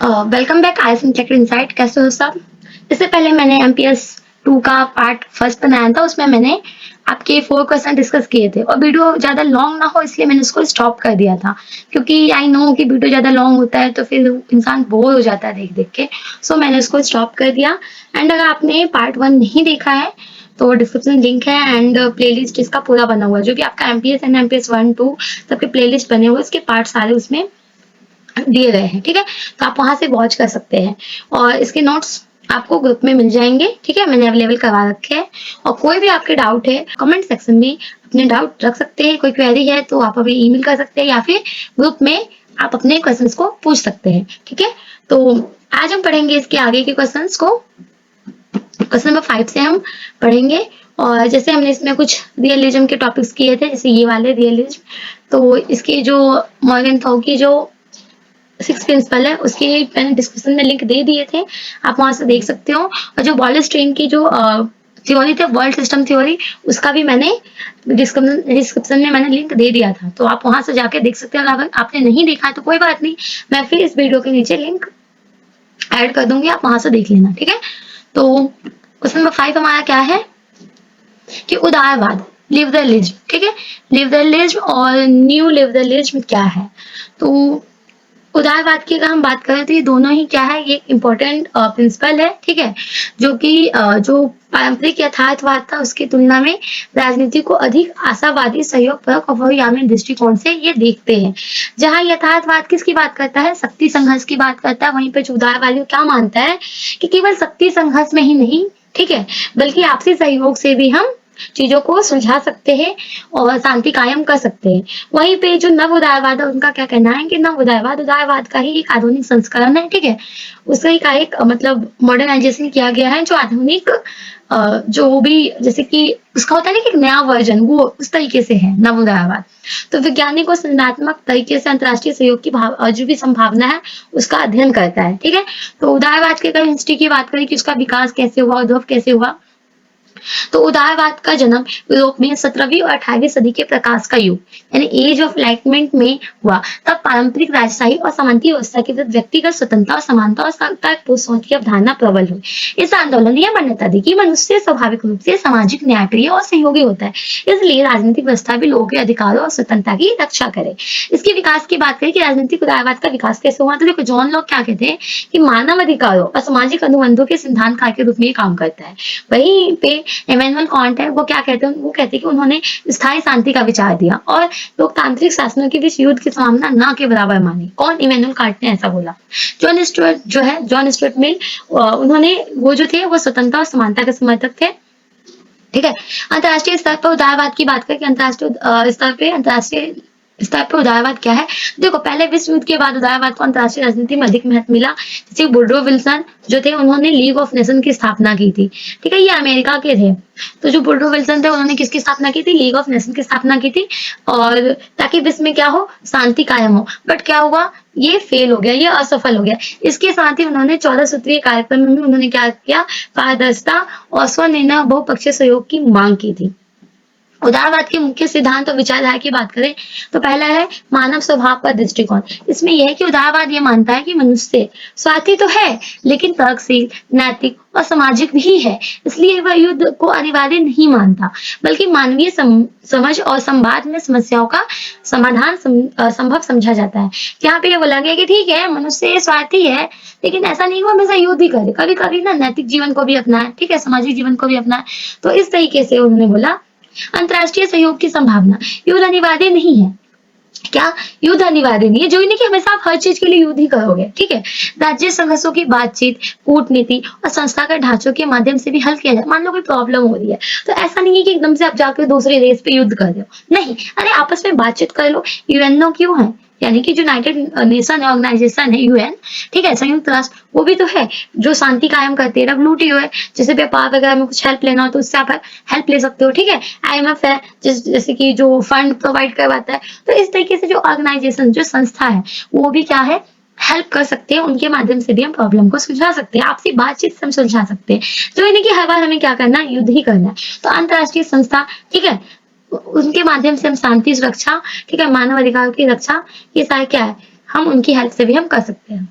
Welcome back I am tech insight. कैसे हो सब? इससे पहले मैंने एमपीएस 2 का पार्ट फर्स्ट बनाया था, उसमें मैंने आपके 4 क्वेश्चन डिस्कस किए थे और वीडियो ज़्यादा लॉन्ग ना हो इसलिए मैंने उसको स्टॉप कर दिया था, क्योंकि आई नो कि वीडियो ज़्यादा लॉन्ग होता है तो फिर इंसान बोर हो जाता है देख देख के। सो मैंने उसको स्टॉप कर दिया। एंड अगर आपने पार्ट 1 नहीं देखा है तो डिस्क्रिप्शन लिंक है एंड प्लेलिस्ट इसका पूरा बना हुआ है, जो भी आपका एमपीएस एंड एमपीएस 1-2 सबके प्लेलिस्ट बने हुए, इसके पार्ट सारे उसमें दिए गए हैं। ठीक है, तो आप वहां से वॉच कर सकते हैं और इसके नोट्स आपको ग्रुप में मिल जाएंगे। ठीक है, मैंने अवेलेबल करवा रखे हैं और कोई भी आपके डाउट है कमेंट सेक्शन में अपने डाउट रख सकते हैं। कोई क्वेरी है तो आप अभी ईमेल कर सकते हैं या फिर ग्रुप में आप अपने क्वेश्चंस को पूछ सकते हैं। ठीक है, तो आज हम पढ़ेंगे इसके आगे के क्वेश्चंस को। क्वेश्चन नंबर 5 से हम पढ़ेंगे। और जैसे हमने इसमें कुछ रियलिज्म के टॉपिक्स किए थे, जैसे ये वाले रियलिज्म, तो इसकी जो मॉर्गन थाउ की जो 6 प्रिंसिपल है उसके मैंने डिस्क्रिप्शन में लिंक दे दिए थे, आप वहां से देख सकते हो। और जो वॉलस्टाइन की जो थ्योरी थे, वर्ल्ड सिस्टम थ्योरी, उसका भी मैंने डिस्क्रिप्शन में मैंने लिंक दे दिया था, तो आप वहां से जाके देख सकते हो। अगर आपने नहीं देखा है तो कोई बात नहीं, मैं फिर इस वीडियो के नीचे लिंक ऐड कर दूंगी, आप वहां से देख लेना। ठीक है, तो क्वेश्चन नंबर 5 हमारा क्या है कि उदारवाद, लिव द लिज्म। ठीक है, लिव द लिज्म और न्यू लिव द लिज्म क्या है? तो उदारवाद की अगर हम बात करें तो ये दोनों ही क्या है, ये इम्पोर्टेंट प्रिंसिपल है। ठीक है, जो कि जो पारंपरिक यथार्थवाद था उसकी तुलना में राजनीति को अधिक आशावादी, सहयोगपरक और बहुआयामी दृष्टिकोण से ये देखते हैं। जहां यथार्थवाद किसकी बात करता है, शक्ति संघर्ष की बात करता है, वहीं पे जो उदारवादी क्या मानता है कि केवल शक्ति संघर्ष में ही नहीं, ठीक है, बल्कि आपसी सहयोग से भी हम चीजों को सुलझा सकते हैं और शांति कायम कर सकते हैं। वहीं पे जो नव उदारवाद है उनका क्या कहना है कि नव उदारवाद उदारवाद का ही एक आधुनिक संस्करण है। ठीक है, उसका ही का एक मतलब मॉडर्नाइजेशन किया गया है, जो आधुनिक जो भी जैसे कि उसका होता है ना कि एक नया वर्जन, वो उस तरीके से है नव उदारवाद। तो वैज्ञानिक और संरचनात्मक तरीके से अंतर्राष्ट्रीय सहयोग की जो भी संभावना है उसका अध्ययन करता है। ठीक है, तो उदारवाद के अगर हिस्ट्री की बात करें कि उसका विकास कैसे हुआ, उद्भव कैसे हुआ, तो उदारवाद का जन्म यूरोप में 17वीं और 18वीं सदी के प्रकाश का युग यानी एज ऑफ एनलाइटमेंट में हुआ। तब पारंपरिक राजशाही और सामंती व्यवस्था के विरुद्ध व्यक्तिगत स्वतंत्रता और समानता और तर्कपूर्ण सोच की अवधारणा प्रबल हुई। इस आंदोलन ने यह मान्यता दी कि मनुष्य स्वाभाविक रूप से सामाजिक, न्यायप्रिय और सहयोगी होता है, इसलिए राजनीतिक व्यवस्था भी लोगों के अधिकारों और स्वतंत्रता की रक्षा करे। इसके विकास की बात करें कि राजनीतिक उदारवाद का विकास कैसे हुआ, तो देखो जॉन लॉक क्या कहते हैं कि मानव अधिकारों और सामाजिक अनुबंधों के सिद्धांतकार के रूप में काम करता है। वहीं पे इमैनुअल कांट है, वो क्या कहते हैं, वो कहते हैं कि उन्होंने स्थायी शांति का विचार दिया और लोकतांत्रिक शासनों के बीच युद्ध की संभावना ना के बराबर मानी। कौन? इमैनुअल कांट ने ऐसा बोला। जॉन स्टुअर्ट जो है, जॉन स्टुअर्ट मिल, उन्होंने वो जो थे वो स्वतंत्रता और समानता के समर्थक थे। ठीक है, अंतर्राष्ट्रीय स्तर पर उदारवाद की बात करें कि अंतर्राष्ट्रीय स्तर पर उदारवाद क्या है। देखो पहले विश्व युद्ध के बाद उदारवाद को अंतर्राष्ट्रीय राजनीति में अधिक महत्व मिला। जैसे वुडरो विल्सन जो थे उन्होंने लीग ऑफ नेशन की स्थापना की थी। ठीक है, ये अमेरिका के थे। तो जो वुडरो विल्सन थे उन्होंने किसकी स्थापना की थी? लीग ऑफ नेशन की स्थापना की थी, और ताकि विश्व में क्या हो, शांति कायम हो। बट क्या हुआ, ये फेल हो गया, ये असफल हो गया। इसके साथ ही उन्होंने 14 सूत्रीय कार्यक्रम में उन्होंने क्या किया, पारदर्शिता और स्वनिर्णय बहुपक्षीय सहयोग की मांग की थी। उदारवाद के मुख्य सिद्धांत और विचारधारा की बात करें तो पहला है मानव स्वभाव का दृष्टिकोण। इसमें यह है कि उदारवाद ये मानता है कि मनुष्य स्वार्थी तो है लेकिन तर्कशील, नैतिक और सामाजिक भी है, इसलिए वह युद्ध को अनिवार्य नहीं मानता, बल्कि मानवीय समझ और संवाद में समस्याओं का समाधान संभव समझा जाता है। यहाँ पे ये बोला गया कि ठीक है मनुष्य स्वार्थी है लेकिन ऐसा नहीं वो हमेशा युद्ध ही करे, कभी कभी ना नैतिक जीवन को भी अपनाए, ठीक है, सामाजिक जीवन को भी अपनाए। तो इस तरीके से उन्होंने बोला। अंतर्राष्ट्रीय सहयोग की संभावना, युद्ध अनिवार्य नहीं है। क्या? युद्ध अनिवार्य नहीं है, जो ही नहीं कि हमेशा आप हर चीज के लिए युद्ध ही करोगे। ठीक है, राज्य संघर्षों की बातचीत, कूटनीति और संस्थागत ढांचों के माध्यम से भी हल किया जाए। मान लो कोई प्रॉब्लम हो रही है तो ऐसा नहीं है कि एकदम से आप जाकर दूसरे देश पे युद्ध कर रहे हो, नहीं, अरे आपस में बातचीत कर लो। यूएनओ क्यों है, यानी कि जो यूनाइटेड नेशन ऑर्गेनाइजेशन है, यूएन, ठीक है, संयुक्त राष्ट्र, वो भी तो है जो शांति कायम करती है। डब्ल्यूटीओ है, जैसे व्यापार वगैरह में कुछ हेल्प लेना हो तो उससे आप हेल्प ले सकते हो। ठीक है, आईएमएफ है जैसे कि जो फंड प्रोवाइड करवाता है। तो इस तरीके से जो ऑर्गेनाइजेशन, जो संस्था है, वो भी क्या है, हेल्प कर सकते हैं, उनके माध्यम से भी हम प्रॉब्लम को सुलझा सकते हैं, आपसी बातचीत से हम सुलझा सकते हैं। तो यानी कि हर बार हमें क्या करना है, युद्ध ही करना है। तो अंतर्राष्ट्रीय संस्था, ठीक है, उनके माध्यम से हम शांति सुरक्षा, ठीक है, मानव अधिकार की रक्षा, ये सारे क्या है, हम उनकी हेल्प से भी हम कर सकते हैं।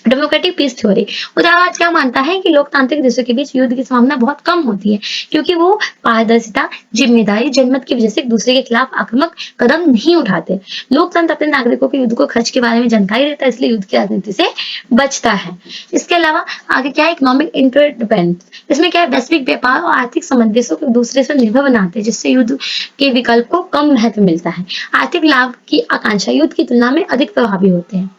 डेमोक्रेटिक पीस थ्योरी, उदारवाद क्या मानता है कि लोकतांत्रिक देशों के बीच युद्ध की संभावना बहुत कम होती है, क्योंकि वो पारदर्शिता, जिम्मेदारी, जनमत की वजह से एक दूसरे के खिलाफ आक्रामक कदम नहीं उठाते। लोकतंत्र अपने नागरिकों को युद्ध को खर्च के बारे में जानकारी देता है, इसलिए युद्ध की राजनीति से बचता है। इसके अलावा आगे क्या है, इकोनॉमिक इंटरडिपेंडेंस, इसमें क्या है, वैश्विक व्यापार और आर्थिक सामंजस्य को एक दूसरे से निर्भर बनाते हैं, जिससे युद्ध के विकल्प को कम महत्व मिलता है। आर्थिक लाभ की आकांक्षा युद्ध की तुलना में अधिक प्रभावी होते हैं।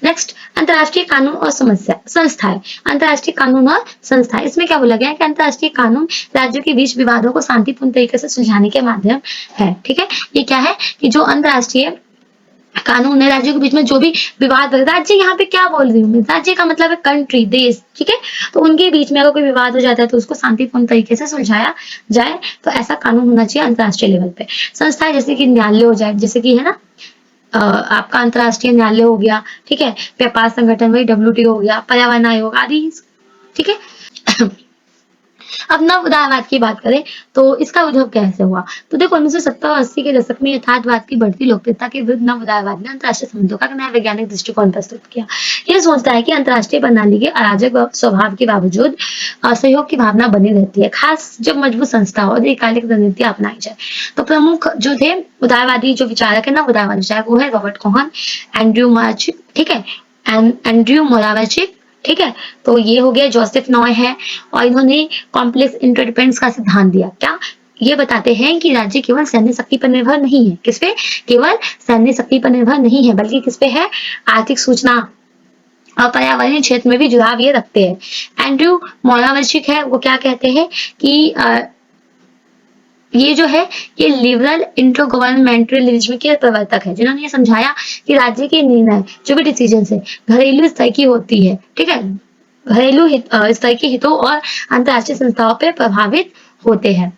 नेक्स्ट, अंतर्राष्ट्रीय कानून और समस्या संस्थाएं, अंतर्राष्ट्रीय कानून और संस्थाएं, इसमें क्या बोला गया है कि अंतर्राष्ट्रीय कानून राज्यों के बीच विवादों को शांतिपूर्ण तरीके से सुलझाने के माध्यम है। ठीक है, ये क्या है कि जो अंतर्राष्ट्रीय कानून है, राज्यों के बीच में जो भी विवाद, राज्य यहाँ पे क्या बोल रही हूँ मैं, राज्य का मतलब है कंट्री, देश। ठीक है, तो उनके बीच में अगर कोई विवाद हो जाता है तो उसको शांतिपूर्ण तरीके से सुलझाया जाए, तो ऐसा कानून होना चाहिए अंतर्राष्ट्रीय लेवल पे। संस्थाएं जैसे कि न्यायालय हो जाए, जैसे कि है ना आपका अंतर्राष्ट्रीय न्यायालय हो गया, ठीक है, व्यापार संगठन वही WTO हो गया, पर्यावरण आयोग आदि। ठीक है अब नव उदारवाद की बात करें तो इसका उद्भव कैसे हुआ, तो देखो 1970 और 80 के दशक में यथार्थवाद की बढ़ती लोकप्रियता के विरुद्ध नव उदारवाद ने अंतर्राष्ट्रीय संबंधों का नया वैज्ञानिक दृष्टिकोण प्रस्तुत किया। यह सोचता है कि अंतर्राष्ट्रीय प्रणाली के अराजक स्वभाव के बावजूद सहयोग की भावना बनी रहती है, खास जब मजबूत संस्था और दीर्घकालिक रणनीति अपनाई जाए। तो प्रमुख जो थे उदारवादी जो विचारक है, नव उदारवादी विचारक, वो है रॉबर्ट कोहन, एंड्रयू मार्चिक, ठीक है, एंड्रयू मोरावर्चिक, ठीक है, तो ये हो गया जोसेफ नॉय है, और इन्होंने कॉम्प्लेक्स इंटरडिपेंडेंस का सिद्धांत दिया। क्या ये बताते हैं कि राज्य केवल सैन्य शक्ति पर निर्भर नहीं है, किस पे, केवल सैन्य शक्ति पर निर्भर नहीं है, बल्कि किस पे है, आर्थिक, सूचना और पर्यावरणीय क्षेत्र में भी जुड़ाव ये रखते हैं। एंड्रयू मोरावर्चिक है, वो क्या कहते हैं कि ये जो है ये लिबरल इंटर गवर्नमेंटलिज्म के प्रवर्तक है, जिन्होंने ये समझाया कि राज्य के निर्णय जो भी डिसीजन है घरेलू स्तर की होती है। ठीक है, घरेलू स्तर के हितों और अंतर्राष्ट्रीय संस्थाओं पर प्रभावित होते हैं।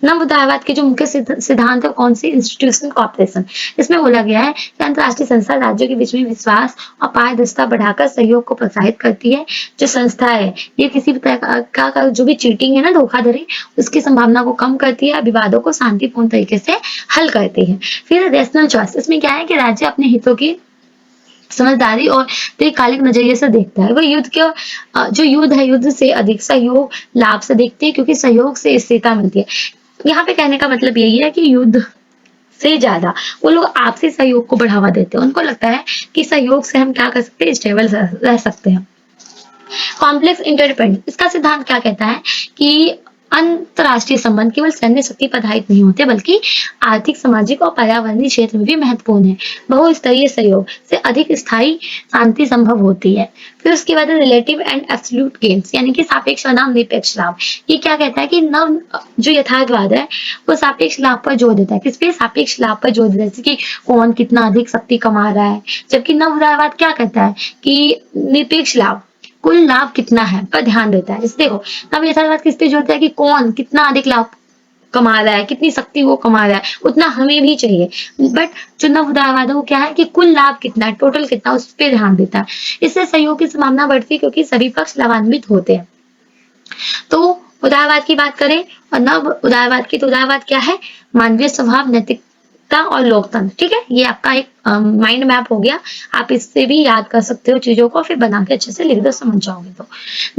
नव उदारवाद के जो मुख्य सिद्धांत है कौन सी, इंस्टीट्यूशनल कॉपरेशन, इसमें बोला गया है कि अंतर्राष्ट्रीय संस्था राज्यों के बीच में विश्वास और पारदर्शिता बढ़ाकर सहयोग को प्रोत्साहित करती है। जो संस्था है ये किसी भी तरह का जो भी चीटिंग है ना, धोखाधड़ी, उसकी संभावना को कम करती है, विवादों को शांतिपूर्ण तरीके से हल करती है। फिर रेशनल चॉइस, इसमें क्या है कि राज्य अपने हितों की समझदारी और दीर्घकालिक नजरिए से देखता है। वो युद्ध के जो युद्ध है, युद्ध से अधिक सहयोग लाभ से देखते हैं, क्योंकि सहयोग से स्थिरता मिलती है। यहाँ पे कहने का मतलब यही है कि युद्ध से ज्यादा वो लोग आपसी सहयोग को बढ़ावा देते हैं। उनको लगता है कि सहयोग से हम क्या कर सकते हैं, स्टेबल रह सकते हैं। कॉम्प्लेक्स इंटरडिपेंडेंस, इसका सिद्धांत क्या कहता है कि अंतरराष्ट्रीय संबंध केवल सैन्य शक्ति पर आधारित नहीं होते, बल्कि आर्थिक, सामाजिक और पर्यावरणीय क्षेत्र में भी महत्वपूर्ण है। बहुस्तरीय सहयोग से अधिक स्थायी शांति संभव होती है। फिर उसके बाद रिलेटिव एंड एब्सोल्यूट गेन्स, यानी कि सापेक्ष बनाम निरपेक्ष लाभ। ये क्या कहता है कि नव जो यथार्थवाद है वो सापेक्ष लाभ पर जोर देता है। किस पे, सापेक्ष लाभ पर जोर देता है, जैसे कि कौन कितना अधिक शक्ति कमा रहा है। जबकि नव उदारवाद क्या कहता है कि निरपेक्ष लाभ, कुल लाभ कितना है पर ध्यान देता है। इसलिए देखो नव यथार्थवाद किस पे जोर देता है कि कौन कितना अधिक लाभ कमा रहा है, कितनी शक्ति वो कमा रहा है, उतना हमें भी चाहिए। बट जो नव उदारवाद है वो क्या है कि कुल लाभ कितना है, टोटल कितना, उस पर ध्यान देता है। इससे सहयोग की संभावना बढ़ती है, क्योंकि सभी पक्ष लाभान्वित होते हैं। तो उदारवाद की बात करें और नव उदारवाद की, तो उदारवाद क्या है, मानवीय स्वभाव, नैतिकता और लोकतंत्र। ठीक है, ये आपका एक माइंड मैप हो गया, आप इससे भी याद कर सकते हो चीजों को, फिर बना के अच्छे से लिख दो, समझ जाओगे। तो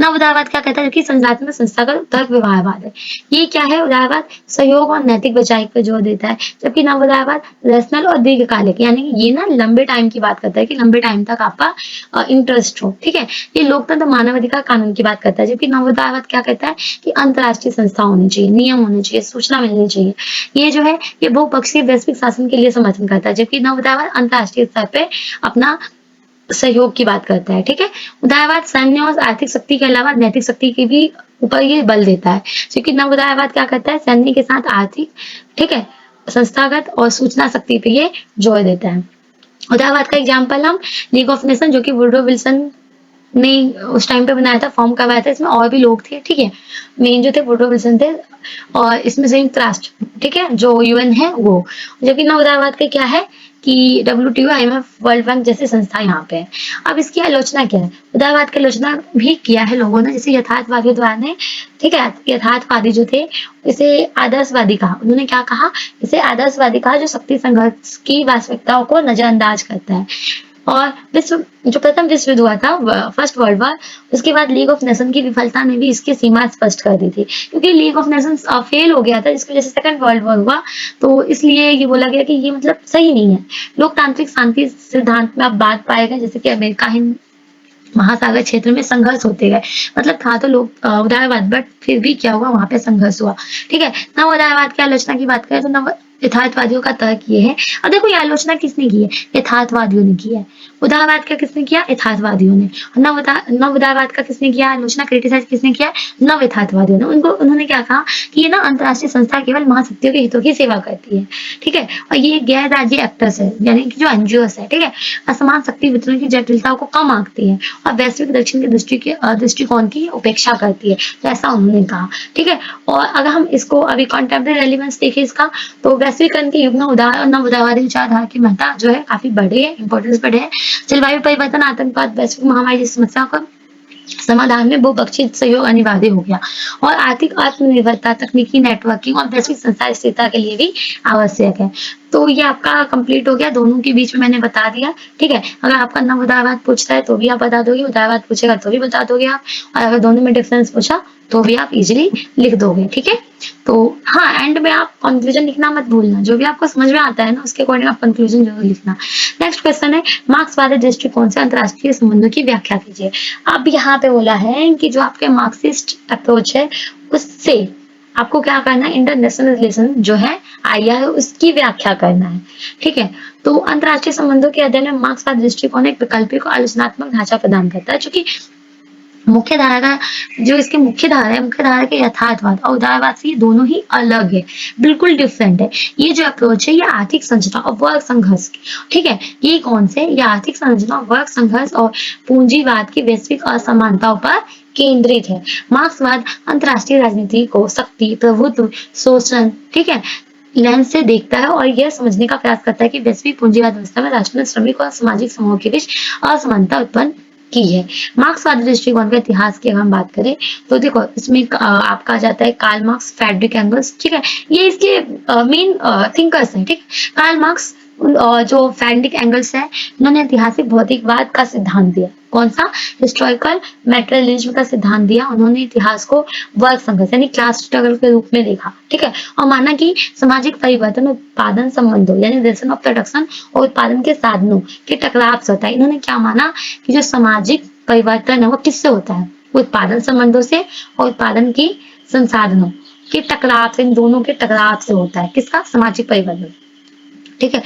नव उदारवाद क्या कहता है कि संरचनात्मक संस्थागत तर्क व्यवहारवाद है। ये क्या है, उदारवाद सहयोग और नैतिक बचाव पर जोर देता है, जबकि नव उदारवाद रैशनल और दीर्घकालिक, यानी कि ये ना लंबे टाइम की बात करता है कि लंबे टाइम तक आपका इंटरेस्ट हो। ठीक है, ये लोकतंत्र, मानवाधिकार, कानून की बात करता है, जबकि नव उदारवाद क्या कहता है कि अंतर्राष्ट्रीय संस्था होनी चाहिए, नियम होने चाहिए, सूचना मिलनी चाहिए। ये जो है ये बहुपक्षीय वैश्विक शासन के लिए समर्थन करता है, जबकि नव उदारवाद अंतर्राष्ट्रीय स्तर पे अपना सहयोग की बात करता है। ठीक है, उदारवाद सैन्य और आर्थिक शक्ति के अलावा नैतिक शक्ति के भी ऊपर ये बल देता है, क्योंकि नव उदारवाद क्या करता है, सैन्य के साथ आर्थिक, ठीक है, संस्थागत और सूचना शक्ति पे ये जोर देता है। उदारवाद का एग्जाम्पल हम लीग ऑफ नेशन, जो कि वुडरो विल्सन ने उस टाइम पे बनाया था, फॉर्म करवाया था, इसमें और भी लोग थे। ठीक है, मेन जो थे वुडरो विल्सन थे, और इसमें संयुक्त राष्ट्र, ठीक है, जो UN है वो। जबकि नव उदारवाद का क्या है कि WTO, IMF, वर्ल्ड बैंक जैसे संस्था यहाँ पे है। अब इसकी आलोचना क्या है, उदारवाद की आलोचना भी किया है लोगों ने, जैसे यथार्थवादी द्वारा ने, ठीक है, यथार्थवादी जो थे इसे आदर्शवादी कहा। उन्होंने क्या कहा, इसे आदर्शवादी कहा, जो शक्ति संघर्ष की वास्तविकताओं को नजरअंदाज करता है। और विश्व जो प्रथम विश्व युद्ध हुआ था, फर्स्ट वर्ल्ड वॉर, उसके बाद लीग ऑफ नेशन की विफलता ने भी इसकी सीमा स्पष्ट कर दी थी, क्योंकि लीग ऑफ नेशंस फेल हो गया था, जिसकी वजह से सेकंड वर्ल्ड वॉर हुआ। तो इसलिए ये बोला गया कि ये मतलब सही नहीं है। लोकतांत्रिक शांति सिद्धांत में आप बात पाएगा, जैसे कि अमेरिका हिंद महासागर क्षेत्र में संघर्ष होते गए, मतलब था तो लोग उदारवाद, बट फिर भी क्या हुआ, वहां पे संघर्ष हुआ। ठीक है, नव उदारवाद की आलोचना की बात करें तो नव यथार्थवादियों का तर्क ये है, और देखो ये आलोचना किसने की है, यथार्थवादियों ने की है। उदारवाद का किसने किया, यथार्थवादियों ने। नव उदारवाद का किसने किया, आलोचना क्रिटिसाइज किसने किया, नव यथार्थवादियों ने। उन्होंने क्या कहा कि ये ना अंतरराष्ट्रीय संस्था केवल महाशक्तियों के हितों की सेवा करती है। ठीक है, और ये गैर राज्य एक्टर्स है, यानी कि जो एनजीओस है, ठीक है, असमान शक्ति वितरण की जटिलताओं को कम आंकती है और वैश्विक दक्षिण के दृष्टिकोण की उपेक्षा करती है, तो ऐसा उन्होंने कहा। ठीक है, और अगर हम इसको अभी कॉन्टेम्परेरी रेलिवेंस देखें इसका, तो वैश्वीकरण के युग में उदार और नव उदारवादी विचारधारा की महत्ता जो है काफी बढ़े है, इंपॉर्टेंस बढ़े है। जलवायु परिवर्तन, आतंकवाद, वैश्विक महामारी जैसी समस्याओं का समाधान में बहुपक्षीय सहयोग अनिवार्य हो गया, और आर्थिक आत्मनिर्भरता, तकनीकी नेटवर्किंग और वैश्विक संचार स्थिरता के लिए भी आवश्यक है। तो ये आपका कंप्लीट हो गया, दोनों के बीच में मैंने बता दिया। ठीक है, अगर आपका नव उदारवाद पूछता है तो भी आप बता दोगे, उदारवाद पूछेगा तो भी बता दोगे आप, और अगर दोनों में डिफरेंस पूछा तो भी आप इजिली लिख दोगे। ठीक है, तो हाँ, एंड में आप कंक्लूजन लिखना मत भूलना, जो भी आपको समझ में आता है ना उसके अकॉर्डिंग आप कंक्लूजन जरूर लिखना। नेक्स्ट क्वेश्चन है, मार्क्सवादी दृष्टिकोण से अंतरराष्ट्रीय संबंधों की व्याख्या कीजिए। अब यहाँ पे बोला है कि जो आपके मार्क्सिस्ट अप्रोच है उससे आपको क्या करना है, इंटरनेशनल रिलेशन जो है आईआर है उसकी व्याख्या करना है। ठीक है, तो अंतरराष्ट्रीय संबंधों के अध्ययन में मार्क्सवादी दृष्टिकोण एक वैकल्पिक और आलोचनात्मक ढांचा प्रदान करता है, चूंकि मुख्य धारा का जो इसके मुख्य धारा है, मुख्य धारा के यथार्थवाद और उदारवाद से ये दोनों ही अलग है, बिल्कुल डिफरेंट है। ये जो अप्रोच है ये आर्थिक संरचना और वर्ग संघर्ष, ठीक है, ये कौन से, ये आर्थिक संरचना, वर्ग संघर्ष और पूंजीवाद की वैश्विक असमानताओं पर केंद्रित है। मार्क्सवाद अंतरराष्ट्रीय राजनीति को शक्ति, प्रभुत्व, शोषण, ठीक है, लेंस से देखता है और यह समझने का प्रयास करता है कि वैश्विक पूंजीवाद व्यवस्था में राष्ट्र, श्रमिक और सामाजिक समूहों के बीच असमानता उत्पन्न की है। मार्क्सवादी दृष्टिकोण के इतिहास की अगर हम बात करें तो देखो इसमें आपका आ जाता है कार्ल मार्क्स, फ्रेडरिक एंगल्स, ठीक है, ये इसके मेन थिंकर्स हैं। ठीक, कार्ल मार्क्स जो फ्रेडरिक एंगल्स है, इन्होंने ऐतिहासिक भौतिकवाद का सिद्धांत दिया। कौन सा, हिस्टोरिकल मेटेरियलिज्म का सिद्धांत दिया। उन्होंने इतिहास को वर्ग संघर्ष यानी क्लास स्ट्रगल के रूप में देखा। ठीक है, और माना कि सामाजिक परिवर्तन उत्पादन संबंधों यानी रिलेशन ऑफ प्रोडक्शन और उत्पादन के साधनों के टकराव से होता है। इन्होंने क्या माना कि जो सामाजिक परिवर्तन है वो किससे होता है, उत्पादन संबंधों से और उत्पादन की संसाधनों के टकराव से, इन दोनों के टकराव से होता है। किसका, सामाजिक परिवर्तन। ठीक है,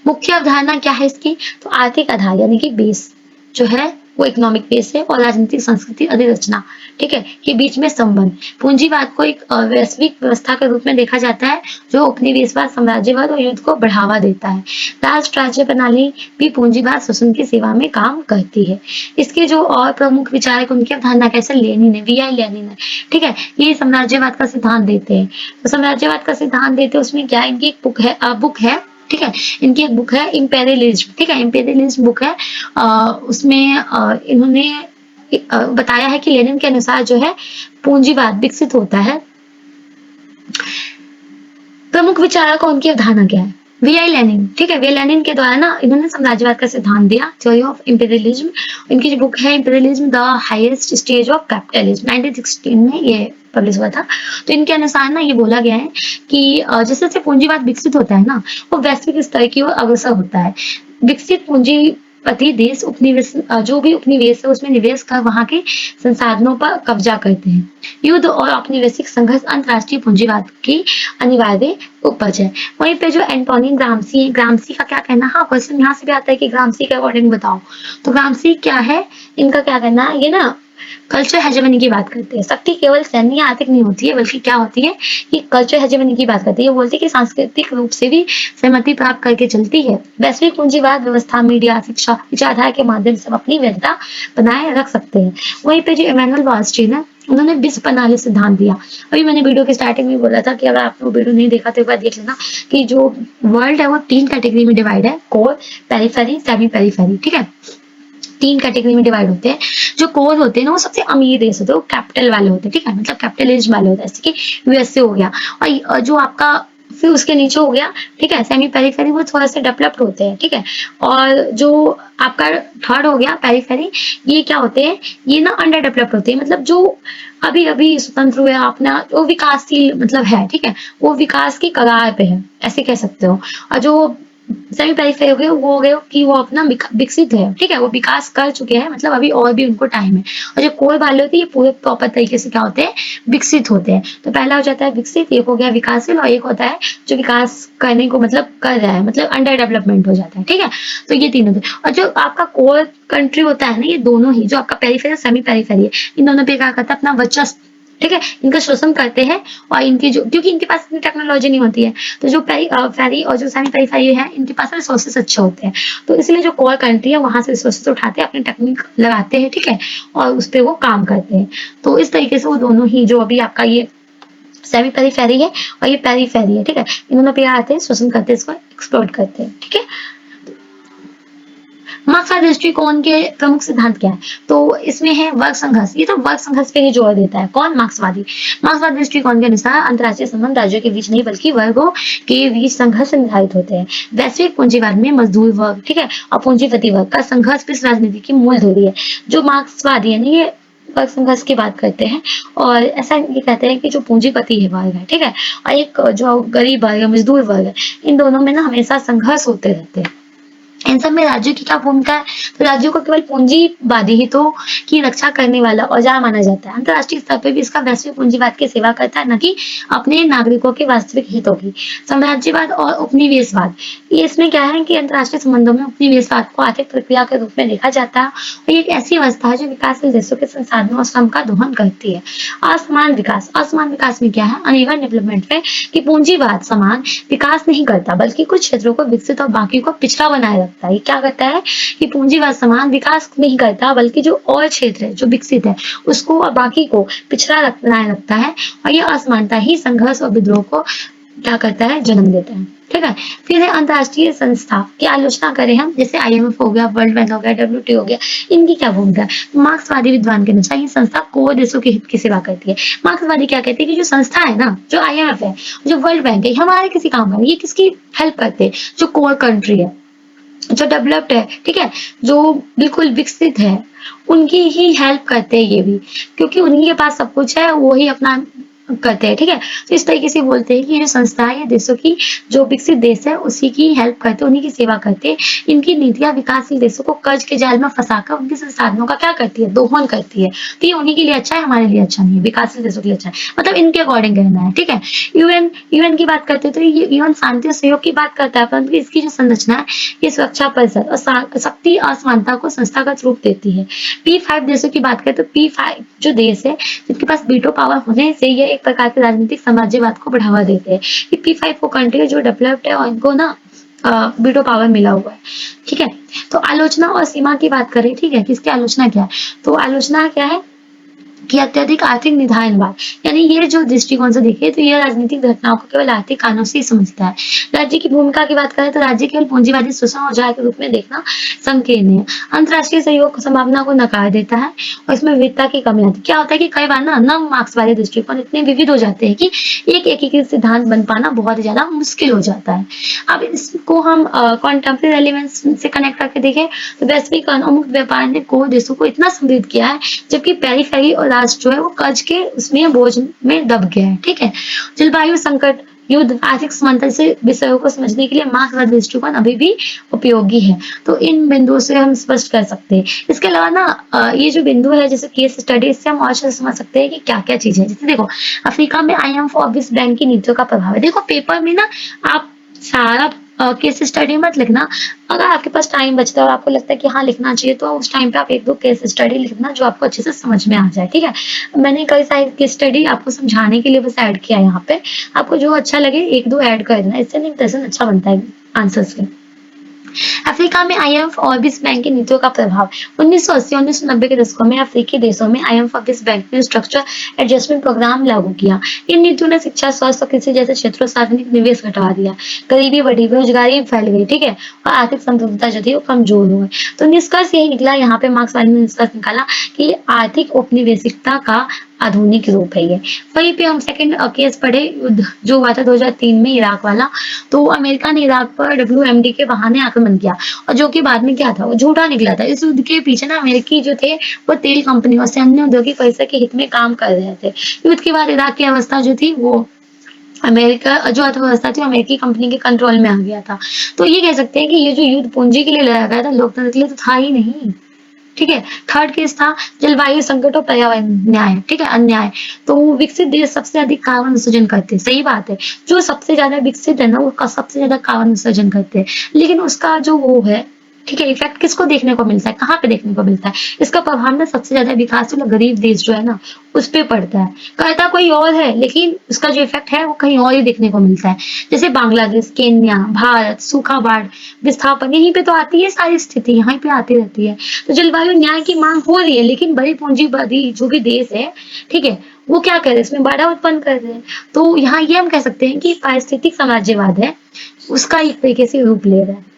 मुख्य अवधारणा क्या है इसकी, तो आर्थिक आधार यानी कि बेस जो है वो इकोनॉमिक बेस है, और राजनीतिक संस्कृति अधिरचना, ठीक है, के बीच में संबंध। पूंजीवाद को एक वैश्विक व्यवस्था के रूप में देखा जाता है जो उपनिवेशवाद, साम्राज्यवाद और युद्ध को बढ़ावा देता है। राष्ट्र राज्य प्रणाली भी पूंजीवाद शोषण की सेवा में काम करती है। इसके जो और प्रमुख विचारक उनकी अवधारणा कैसे, लेनिन है, वी.आई. लेनिन है। ठीक है, ये साम्राज्यवाद का सिद्धांत देते हैं। तो साम्राज्यवाद का सिद्धांत देते हैं, उसमें क्या, इनकी एक बुक है, ठीक है, इनकी एक बुक है इंपेरियलिज्म। ठीक है, इंपेरियलिज्म बुक है, उसमें इन्होंने बताया है कि लेनिन के अनुसार जो है पूंजीवाद विकसित होता है। प्रमुख विचारक उनकी अवधारणा क्या है, वी.आई. लेनिन। ठीक है, वी.आई. लेनिन के द्वारा ना इन्होंने साम्राज्यवाद का सिद्धांत दिया, थ्योरी ऑफ इंपेरियलिज्म। इनकी जो बुक है imperialism the highest stage of capitalism, 1916 में ये पब्लिश हुआ था। तो इनके अनुसार ना ये बोला गया है कि जैसे जैसे पूंजीवाद विकसित होता है ना, वो वैश्विक स्तर की ओर अग्रसर होता है। विकसित पूंजीपति देश उपनिवेश, जो भी उपनिवेश है उसमें निवेश कर वहां के संसाधनों पर कब्जा करते हैं। युद्ध और औपनिवेशिक संघर्ष अंतरराष्ट्रीय पूंजीवाद की अनिवार्य उपज है। वहीं पे जो एंटोनी ग्राम्सी है, ग्राम्सी का क्या कहना, हाँ क्वेश्चन यहाँ से भी आता है कि ग्राम्सी के अकॉर्डिंग बताओ। तो ग्राम्सी क्या है, इनका क्या कहना है, ये ना कल्चर हेजेमनी की बात करते हैं। शक्ति केवल सैन्य या आर्थिक नहीं होती है, बल्कि क्या होती है कि कल्चर हेजेमनी की बात करती है। ये बोलती है कि सांस्कृतिक रूप से भी सहमति प्राप्त करके चलती है। वैश्विक पूंजीवाद व्यवस्था, मीडिया, शिक्षा, विचारधारा के माध्यम से अपनी वैधता बनाए रख सकते हैं। वहीं पे जो इमैनुअल वालस्टीन है, उन्होंने विश्व प्रणाली सिद्धांत दिया। अभी मैंने वीडियो के स्टार्टिंग में बोला था कि अगर आपने वो वीडियो नहीं देखा तो एक बार देख लेना कि जो वर्ल्ड है वो 3 कैटेगरी में डिवाइड है, कोर, पेरिफेरी, सेमी पेरिफेरी। ठीक है, 3 कैटेगरी में डिवाइड होते हैं। जो कोर होते हैं ना वो सबसे अमीर देश होते हैं, वो कैपिटल वाले होते हैं। ठीक है, मतलब कैपिटलिज्म वाले होते हैं, जैसे कि यूएसए हो गया। और जो आपका फिर उसके नीचे हो गया, ठीक है, सेमी पेरिफेरी, वो थोड़ा सा डेवलप्ड होते हैं, ठीक है। और जो आपका थर्ड हो गया पेरिफेरी, ये क्या होते हैं, ये ना अंडर डेवलप्ड होते हैं, मतलब जो अभी अभी स्वतंत्र हुए अपना, वो विकासशील मतलब है, ठीक है, वो विकास की कगार पे है, ऐसे कह सकते हो। और जो सेमी पेरिफेरी हो गए, वो हो गए कि वो अपना विकसित है, ठीक है, वो विकास कर चुके हैं, मतलब अभी और भी उनको टाइम है। और जो कोर वाले होते हैं, ये पूरे प्रॉपर तरीके से क्या होते हैं, विकसित होते हैं। तो पहला हो जाता है विकसित, एक हो गया विकासशील, और एक होता है जो विकास करने को मतलब कर रहा है, मतलब अंडर डेवलपमेंट हो जाता है, ठीक है। तो ये तीन होते हैं। और जो आपका कोर कंट्री होता है ना, ये दोनों ही, जो आपका पेरिफेरी और सेमी पेरिफेरी है, इन दोनों पे क्या करता है, अपना वर्चस्व, ठीक है, इनका शोषण करते हैं। और इनकी जो, क्योंकि इनके पास इतनी टेक्नोलॉजी नहीं होती है, तो जो फेरी और जो सेमी पेरिफेरी है, इनके पास रिसोर्सेस अच्छे होते हैं। तो इसलिए जो कोर कंट्री है, वहां से रिसोर्सेस उठाते हैं, अपनी टेक्निक लगाते हैं, ठीक है, और उस पर वो काम करते हैं। तो इस तरीके से वो दोनों ही, जो अभी आपका ये सेमी पेरिफेरी है और ये पेरिफेरी है, ठीक है, इन दोनों पे आते हैं, शोषण करते हैं, इसको एक्सप्लोर करते हैं, ठीक है। मार्क्सवाद दृष्टिकोण के प्रमुख सिद्धांत क्या है? तो इसमें है वर्ग संघर्ष, ये तो वर्ग संघर्ष पे ही जोर देता है। कौन? मार्क्सवादी। मार्क्सवाद दृष्टिकोण के अनुसार अंतरराष्ट्रीय संबंध राज्यों के बीच नहीं बल्कि वर्गों के बीच संघर्ष से निर्धारित होते हैं। वैश्विक पूंजीवाद में मजदूर वर्ग, ठीक है, और पूंजीपति वर्ग का संघर्ष विश्व राजनीति की मूल धुरी है। जो मार्क्सवादी है ना, ये वर्ग संघर्ष की बात करते हैं, और ऐसा ये कहते हैं कि जो पूंजीपति है वर्ग है, ठीक है, और एक जो गरीब वर्ग है, मजदूर वर्ग है, इन दोनों में ना हमेशा संघर्ष होते रहते हैं। इन सब में राज्यों की क्या भूमिका है? तो राज्यों को केवल पूंजीवादी हितों की रक्षा करने वाला औजार माना जाता है। अंतरराष्ट्रीय स्तर पर भी इसका वैश्विक पूंजीवाद की सेवा करता है, न कि अपने नागरिकों के वास्तविक हितों की। साम्राज्यवाद और उपनिवेशवाद, ये इसमें क्या है कि अंतरराष्ट्रीय संबंधों में उपनिवेशवाद को आर्थिक प्रक्रिया के रूप में देखा जाता है, और ये एक ऐसी अवस्था है जो विकासशील देशों के संसाधनों और श्रम का दोहन करती है। असमान विकास, असमान विकास में क्या है, अनइवन डेवलपमेंट में कि पूंजीवाद समान विकास नहीं करता, बल्कि कुछ क्षेत्रों को विकसित और बाकी को पिछड़ा बनाए रखता है। ये क्या करता है कि पूंजीवाद समान विकास नहीं करता, बल्कि जो और क्षेत्र है जो विकसित है, उसको और बाकी को पिछड़ा बनाए रखता है। और ये असमानता ही संघर्ष और विद्रोह को क्या करता है, जन्म देता है, ठीक है। फिर है अंतरराष्ट्रीय संस्था की आलोचना करें हम, जैसे IMF हो गया, वर्ल्ड बैंक हो गया, WTO हो गया, इनकी क्या भूमिका है? मार्क्सवादी विद्वान के अनुसार ये संस्था कोर देशों के हित की सेवा करती है। मार्क्सवादी क्या कहते हैं कि जो संस्था है ना, जो IMF है, जो वर्ल्ड बैंक है, हमारे किसी काम का, ये किसकी हेल्प करते हैं? जो कोर कंट्री है, जो डेवलप्ड है, ठीक है, जो बिल्कुल विकसित है, उनकी ही हेल्प करते हैं ये भी, क्योंकि उन्हीं के पास सब कुछ है, वो ही अपना करते हैं, ठीक है। तो इस तरीके से बोलते हैं कि ये जो संस्था है, ये देशों की, जो विकसित देश है उसी की हेल्प करते हैं, उन्हीं की सेवा करते हैं। इनकी नीतियां विकासशील देशों को कर्ज के जाल में फंसाकर उनके संसाधनों का क्या करती है, दोहन करती है। तो ये उन्हीं के लिए अच्छा है, हमारे लिए अच्छा नहीं है, विकासशील देशों के लिए अच्छा है, मतलब इनके अकॉर्डिंग कहना है, ठीक है। यूएन की बात करते हैं, तो ये यूएन शांति और सहयोग की बात करता है, परंतु इसकी जो संरचना है, ये सुरक्षा परिषद और शक्ति असमानता को संस्थागत रूप देती है। P5 देशों की बात करें तो P5 जो देश है, जिनके पास वीटो पावर होने से ये एक प्रकार के राजनीतिक साम्राज्यवाद को बढ़ावा देते हैं। ये P5 वो कंट्री जो डेवलप्ड है और इनको ना वीटो पावर मिला हुआ है, ठीक है। तो आलोचना और सीमा की बात करें, ठीक है, किसकी आलोचना क्या है? तो आलोचना क्या है कि अत्यधिक आर्थिक निधानवाद, यानी ये जो दृष्टिकोण से देखिए तो ये राजनीतिक घटनाओं को केवल आर्थिक कारणों से ही समझता है। राज्य की भूमिका की बात करें तो राज्य केवल पूंजीवादी शोषण औजार के रूप में देखना संकीर्ण है। अंतरराष्ट्रीय सहयोग संभावना को नकार देता है, और इसमें विविधता की कमी आती है। क्या होता है कि कई बार ना नव मार्क्सवादी दृष्टिकोण इतने विविध हो जाते हैं कि एक एकीकृत सिद्धांत बन पाना बहुत ही ज्यादा मुश्किल हो जाता है। अब इसको हम कॉन्टेम्परेरी एलिमेंट्स से कनेक्ट करके देखें तो वैश्विक उन्मुक्त व्यापार ने कोर देशों को इतना समृद्ध किया है, जबकि पेरिफेरी और राष्ट्र जो है वो कर्ज के उसमें बोझ में दब गया है, ठीक है। जलवायु संकट, युद्ध, आर्थिक समानता से विषयों को समझने के लिए मार्क्सवादी दृष्टिकोण अभी भी उपयोगी है। तो इन बिंदुओं से हम स्पष्ट कर सकते हैं। इसके अलावा ना ये जो बिंदु है, जैसे केस स्टडी, इससे हम और समझ सकते हैं कि क्या क्या चीज है। जैसे देखो, अफ्रीका में IMF और विश्व बैंक की नीतियों का प्रभाव है। देखो पेपर में ना आप सारा केस स्टडी मत लिखना, अगर आपके पास टाइम बचता है और आपको लगता है कि हाँ लिखना चाहिए, तो उस टाइम पे आप एक दो केस स्टडी लिखना जो आपको अच्छे से समझ में आ जाए, ठीक है। मैंने कई सारी केस स्टडी आपको समझाने के लिए बस ऐड किया है यहाँ पे, आपको जो अच्छा लगे एक दो ऐड कर देना, इससे नहीं प्रेजेंट अच्छा बनता है आंसर्स के। अफ्रीका में IMF और विश्व बैंक की नीतियों का प्रभाव। 1980-1990 के दशकों में अफ्रीकी देशों में IMF और विश्व बैंक ने स्ट्रक्चर एडजस्टमेंट प्रोग्राम लागू किया। इन नीतियों ने शिक्षा, स्वास्थ्य और कृषि जैसे क्षेत्रों में सार्वजनिक निवेश घटवा दिया, गरीबी बढ़ी, बेरोजगारी फैल गई, ठीक है, और आर्थिक संप्रभुता जो थी वो कमजोर हुई। तो निष्कर्ष यही निकला, यहाँ पे मार्क्सवादी ने निष्कर्ष निकाला कि आर्थिक औपनिवेशिकता का आधुनिक रूप है ये। वहीं पे हम सेकंड केस पढ़े, युद्ध जो हुआ था 2003 में इराक वाला। तो अमेरिका ने इराक पर WMD के बहाने आक्रमण किया, और जो कि बाद में क्या था, वो झूठा निकला था। इस युद्ध के पीछे ना अमेरिकी जो थे वो तेल कंपनियों से अन्य औद्योगिक परिसर के हित में काम कर रहे थे। युद्ध के बाद इराक की अवस्था जो थी वो अमेरिका जो अर्थव्यवस्था थी अमेरिकी कंपनी के कंट्रोल में आ गया था। तो ये कह सकते हैं कि ये जो युद्ध पूंजी के लिए लड़ा गया था, लोकतंत्र के लिए तो था ही नहीं। ठीक है। थर्ड केस था जलवायु संकट और पर्यावरण न्याय। ठीक है, अन्याय। तो विकसित देश सबसे अधिक कार्बन उत्सर्जन करते हैं, सही बात है। जो सबसे ज्यादा विकसित है ना, वो सबसे ज्यादा कार्बन उत्सर्जन करते हैं, लेकिन उसका जो वो है, ठीक है, इफेक्ट किसको देखने को मिलता है, कहाँ पे देखने को मिलता है? इसका प्रभाव ना सबसे ज्यादा विकासशील और गरीब देश जो है ना, उस पे पड़ता है। करता कोई और है, लेकिन उसका जो इफेक्ट है वो कहीं और ही देखने को मिलता है। जैसे बांग्लादेश, केन्या, भारत, सूखा, बाढ़, विस्थापन, यहीं पे तो आती है सारी स्थिति, यहाँ पे आती रहती है। तो जलवायु न्याय की मांग हो रही है, लेकिन बड़ी पूंजीवादी जो भी देश है, ठीक है, वो क्या कर रहे हैं, इसमें बाधा उत्पन्न कर रहे हैं। तो यहाँ ये हम कह सकते हैं कि पारिस्थितिक साम्राज्यवाद है, उसका एक तरीके से रूप ले रहा है।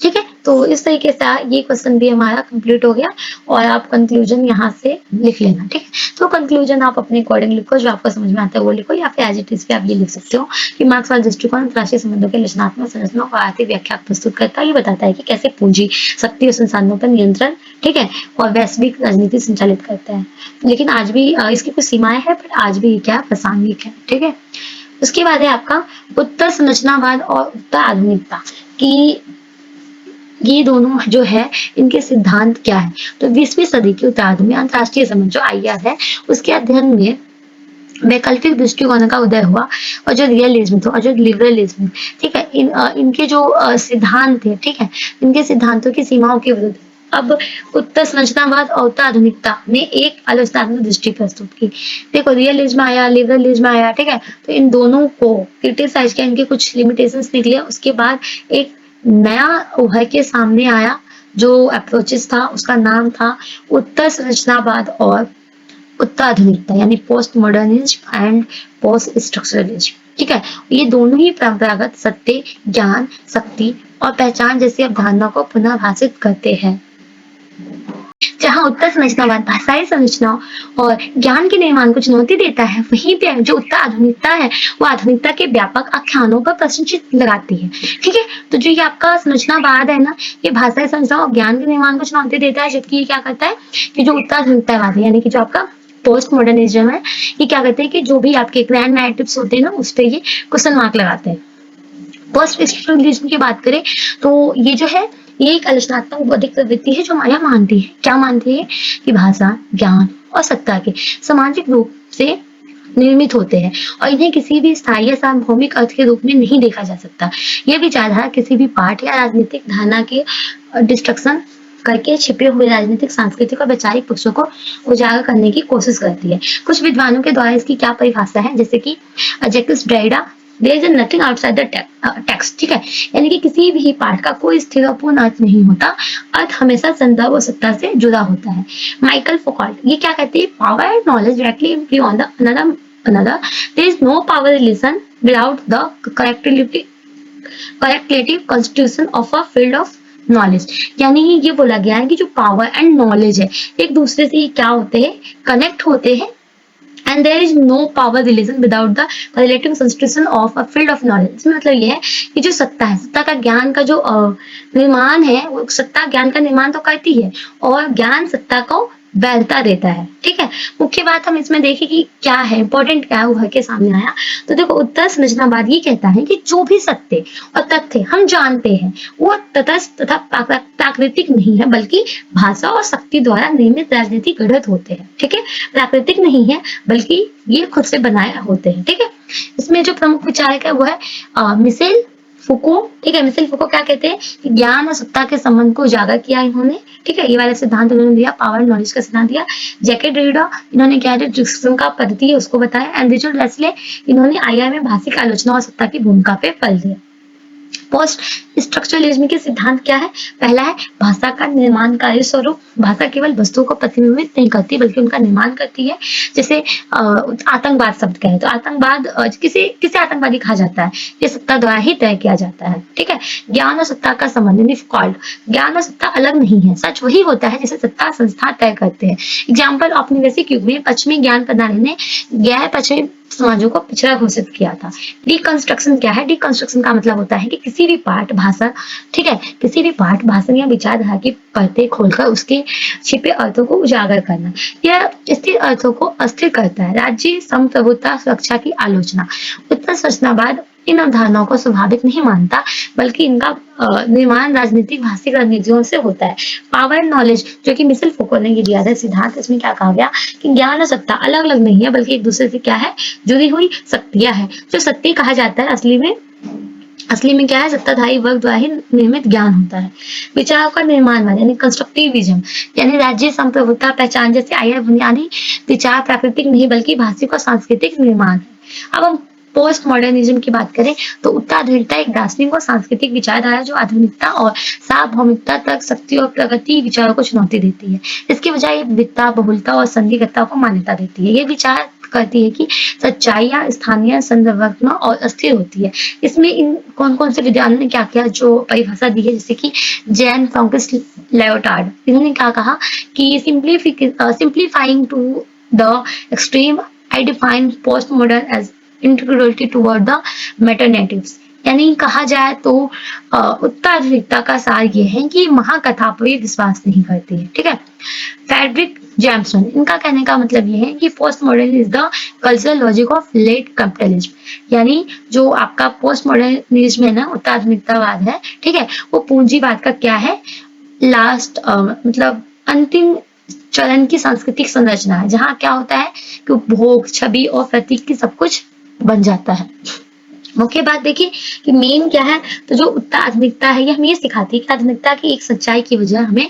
ठीक है, तो इस तरीके से ये क्वेश्चन भी हमारा कंप्लीट हो गया, और आप कंक्लूजन यहाँ से लिख लेना। ठीक है, तो कंक्लूजन आप अपने अकॉर्डिंग लिखो, जो आपको समझ में आता है वो लिखो, या फिर एज इट इज भी आप ये लिख सकते हो कि मार्क्सवादी दृष्टिकोण अंतरराष्ट्रीय संबंधों के रचनात्मक संरचना और आर्थिक व्याख्या प्रस्तुत करता है। ये बताता है कि कैसे पूंजी शक्ति और संसाधनों पर नियंत्रण, ठीक है, और वैश्विक राजनीति संचालित करता है। लेकिन आज भी इसकी कुछ सीमाएं हैं, पर आज भी क्या प्रासंगिक है। ठीक है, उसके बाद है आपका उत्तर संरचनावाद और उत्तर आधुनिकता की, ये दोनों जो है इनके सिद्धांत क्या है। तो 20वीं सदी के उत्तरार्ध में अंतरराष्ट्रीय संबंध जो IR है, उसके अध्ययन में वैकल्पिक दृष्टिकोण का उदय हुआ, और जो रियलिज्म था और जो लिबरलिज्म, ठीक है, इनके जो सिद्धांत थे, ठीक है, इनके सिद्धांतों की सीमाओं के विरुद्ध अब उत्तर संरचनावाद और उत्तर आधुनिकता ने एक आलोचनात्मक दृष्टि प्रस्तुत की। देखो, रियलिज्म आया, लिबरलिज्म आया, ठीक है, तो इन दोनों को क्रिटिसाइज किया, इनके कुछ लिमिटेशंस निकले। उसके बाद एक नया उभर के सामने आया जो अप्रोचेस था, उसका नाम था उत्तर संरचनावाद और उत्तर आधुनिकता, यानी post modernism and post structuralism. ठीक है, ये दोनों ही परंपरागत सत्य, ज्ञान, शक्ति और पहचान जैसी अवधारणा को पुनः भाषित करते हैं। जहाँ उत्तर संरचनावाद भाषाई संरचनाओं और ज्ञान के निर्माण को चुनौती देता है, वहीं पे जो उत्तर आधुनिकता है वो आधुनिकता के व्यापक आख्यानों पर प्रश्न लगाती है। ठीक है, तो जो ये आपका संरचनावाद है ना, ये भाषाई संरचना और ज्ञान के निर्माण को चुनौती देता है, जबकि ये क्या करता है कि जो उत्तर आधुनिकतावाद है, यानी कि जो आपका पोस्ट मॉडर्निज्म है, ये क्या करते हैं कि जो भी आपके ग्रैंड नैरेटिव्स होते हैं ना, उस पर ये क्वेश्चन मार्क लगाते हैं। पोस्ट स्ट्रक्चरलिज्म की बात करें तो ये जो है, ये एक आलोचनात्मक बौद्धिक प्रवृत्ति है जो माया मानती है, क्या मानती है कि भाषा, ज्ञान और सत्ता के सामाजिक रूप से निर्मित होते हैं, और इन्हें किसी भी स्थायी या सार्वभौमिक अर्थ के रूप में नहीं देखा जा सकता। यह विचारधारा किसी भी पाठ या राजनीतिक धारणा के डिस्ट्रक्शन करके छिपे हुए राजनीतिक, सांस्कृतिक और वैचारिक पक्षों को उजागर करने की कोशिश करती है। कुछ विद्वानों के द्वारा इसकी क्या परिभाषा है, जैसे कि Jacques Derrida, there is nothing outside the text. ठीक है, यानी कि किसी भी पाठ का कोई स्थिर और पूर्ण अर्थ नहीं होता, अर्थ हमेशा संदर्भ और सत्ता से जुड़ा होता है। माइकल फोकॉल्ट ये क्या कहते हैं, power and knowledge directly imply on the another there is no power relation without the correlative constitution of a field of knowledge. यानी ये बोला गया है कि जो पावर एंड नॉलेज है एक दूसरे से क्या होते हैं, कनेक्ट होते हैं, and there is no power relation without the relative constitution of a field of knowledge। इसमें मतलब ये है कि जो सत्ता है, सत्ता का ज्ञान का जो निर्माण है, वो सत्ता ज्ञान का निर्माण तो करती है, और ज्ञान सत्ता को वैधता देता है। ठीक है, मुख्य बात हम इसमें देखें कि क्या है, इंपॉर्टेंट क्या है, उभर के सामने आया। तो देखो, उत्तर संरचनावाद ये कहता है कि जो भी सत्य और तथ्य हम जानते हैं वो तटस्थ तथा प्राकृतिक नहीं है, बल्कि भाषा और शक्ति द्वारा निर्मित राजनीतिक गढ़ होते हैं। ठीक है, प्राकृतिक नहीं है, बल्कि ये खुद से बनाए होते हैं। ठीक है, इसमें जो प्रमुख विचारक है वो है मिशेल फुको। ठीक है, मिशेल फुको क्या कहते हैं कि ज्ञान और सत्ता के संबंध को उजागर किया इन्होंने। ठीक है, ये वाला सिद्धांत उन्होंने दिया, पावर नॉलेज का सिद्धांत दिया। जैकेट डेरिडा इन्होंने क्या है, डिस्क्रिप्शन का पद्धति है उसको बताया। एंड रिचर्ड लेस्ले इन्होंने IR में भाषिक आलोचना और सत्ता की भूमिका पे बल दिया। पोस्ट स्ट्रक्चरलिज्म के सिद्धांत क्या है? पहला है भाषा का निर्माणकारी स्वरूप। भाषा केवल वस्तुओं को प्रतिबिंबित नहीं करती बल्कि उनका निर्माण करती है। जैसे आतंकवाद शब्द कहें तो आतंकवाद किसे किसे आतंकवादी कहा जाता है? ये सत्ता द्वारा ही तय किया जाता है। ठीक है, ज्ञान और सत्ता का संबंध कॉल्ड, ज्ञान और सत्ता अलग नहीं है, सच वही होता है जिसे सत्ता संस्था तय करते हैं। एग्जाम्पल, औपनिवेशिक युग में पश्चिमी ज्ञान प्रणाली ने गैर पश्चिमी समाजों को पिछड़ा घोषित किया था। डिकंस्ट्रक्शन क्या है? डिकंस्ट्रक्शन का मतलब होता है कि किसी भी पाठ भाषा, ठीक है, किसी भी पाठ भाषण या विचारधारा की परतें खोलकर उसके छिपे अर्थों को उजागर करना। यह स्थिर अर्थों को अस्थिर करता है। राज्य, संप्रभुता, सुरक्षा की आलोचना। उत्तर संरचनावाद इन अवधारणाओं को स्वाभाविक नहीं मानता बल्कि इनका निर्माण राजनीतिक भाषिक रणनीतियों से होता है। पावर नॉलेज, जो कि मिशेल फुको ने ये दिया था सिद्धांत, इसमें क्या कहा गया कि ज्ञान और सत्ता अलग अलग नहीं है बल्कि एक दूसरे से क्या है, जुड़ी हुई शक्तियां है। जो सत्य कहा जाता है असली में क्या है, सत्ताधारी वर्ग द्वारा ही निर्मित ज्ञान होता है। विचारों का निर्माणवाद यानी कंस्ट्रक्टिविज्म, यानी राज्य, संप्रभुता, पहचान जैसे आया बुनियादी विचार प्राकृतिक नहीं बल्कि भाषिक और सांस्कृतिक निर्माण है। अब हम पोस्ट मॉडर्निज्म की बात करें तो उत्तराधुनिकता एक दार्शनिक और सांस्कृतिक विचारधारा जो आधुनिकता और सार्वभौमिकता तक शक्ति और प्रगति विचारों को चुनौती देती है। इसके बजाय विविधता, बहुलता और संदिग्धता को मान्यता देती है। ये विचार करती है कि सच्चाई या स्थानीय संदर्भ और अस्थिर होती है। इसमें इन कौन कौन से विद्वानों ने क्या किया जो परिभाषा दी है, जैसे कि जैन फ्रांकिस लेओटार्ड, इन्होंने क्या कहा कि simplifying to the extreme I define post modern as integrity toward the metanarratives. यानी कहा जाए तो उत्तराधुनिकता का सार ये है कि महाकथा पर विश्वास नहीं करती है। ठीक है, फ्रेडरिक जैमसन, इनका कहने का मतलब ये है कि post modern is the cultural logic of late capitalism. यानी जो आपका पोस्ट मॉडर्निज्म है ना, उत्तराधुनिकतावाद है, ठीक है, वो पूंजीवाद का क्या है, लास्ट मतलब अंतिम चरण की सांस्कृतिक संरचना है, जहाँ क्या होता है कि उपभोग, छवि और प्रतीक की सब कुछ बन जाता है। मुख्य बात देखिए कि मेन क्या है, तो जो उत्तराधुनिकता है ये हमें ये सिखाती है कि आधुनिकता की एक सच्चाई की वजह हमें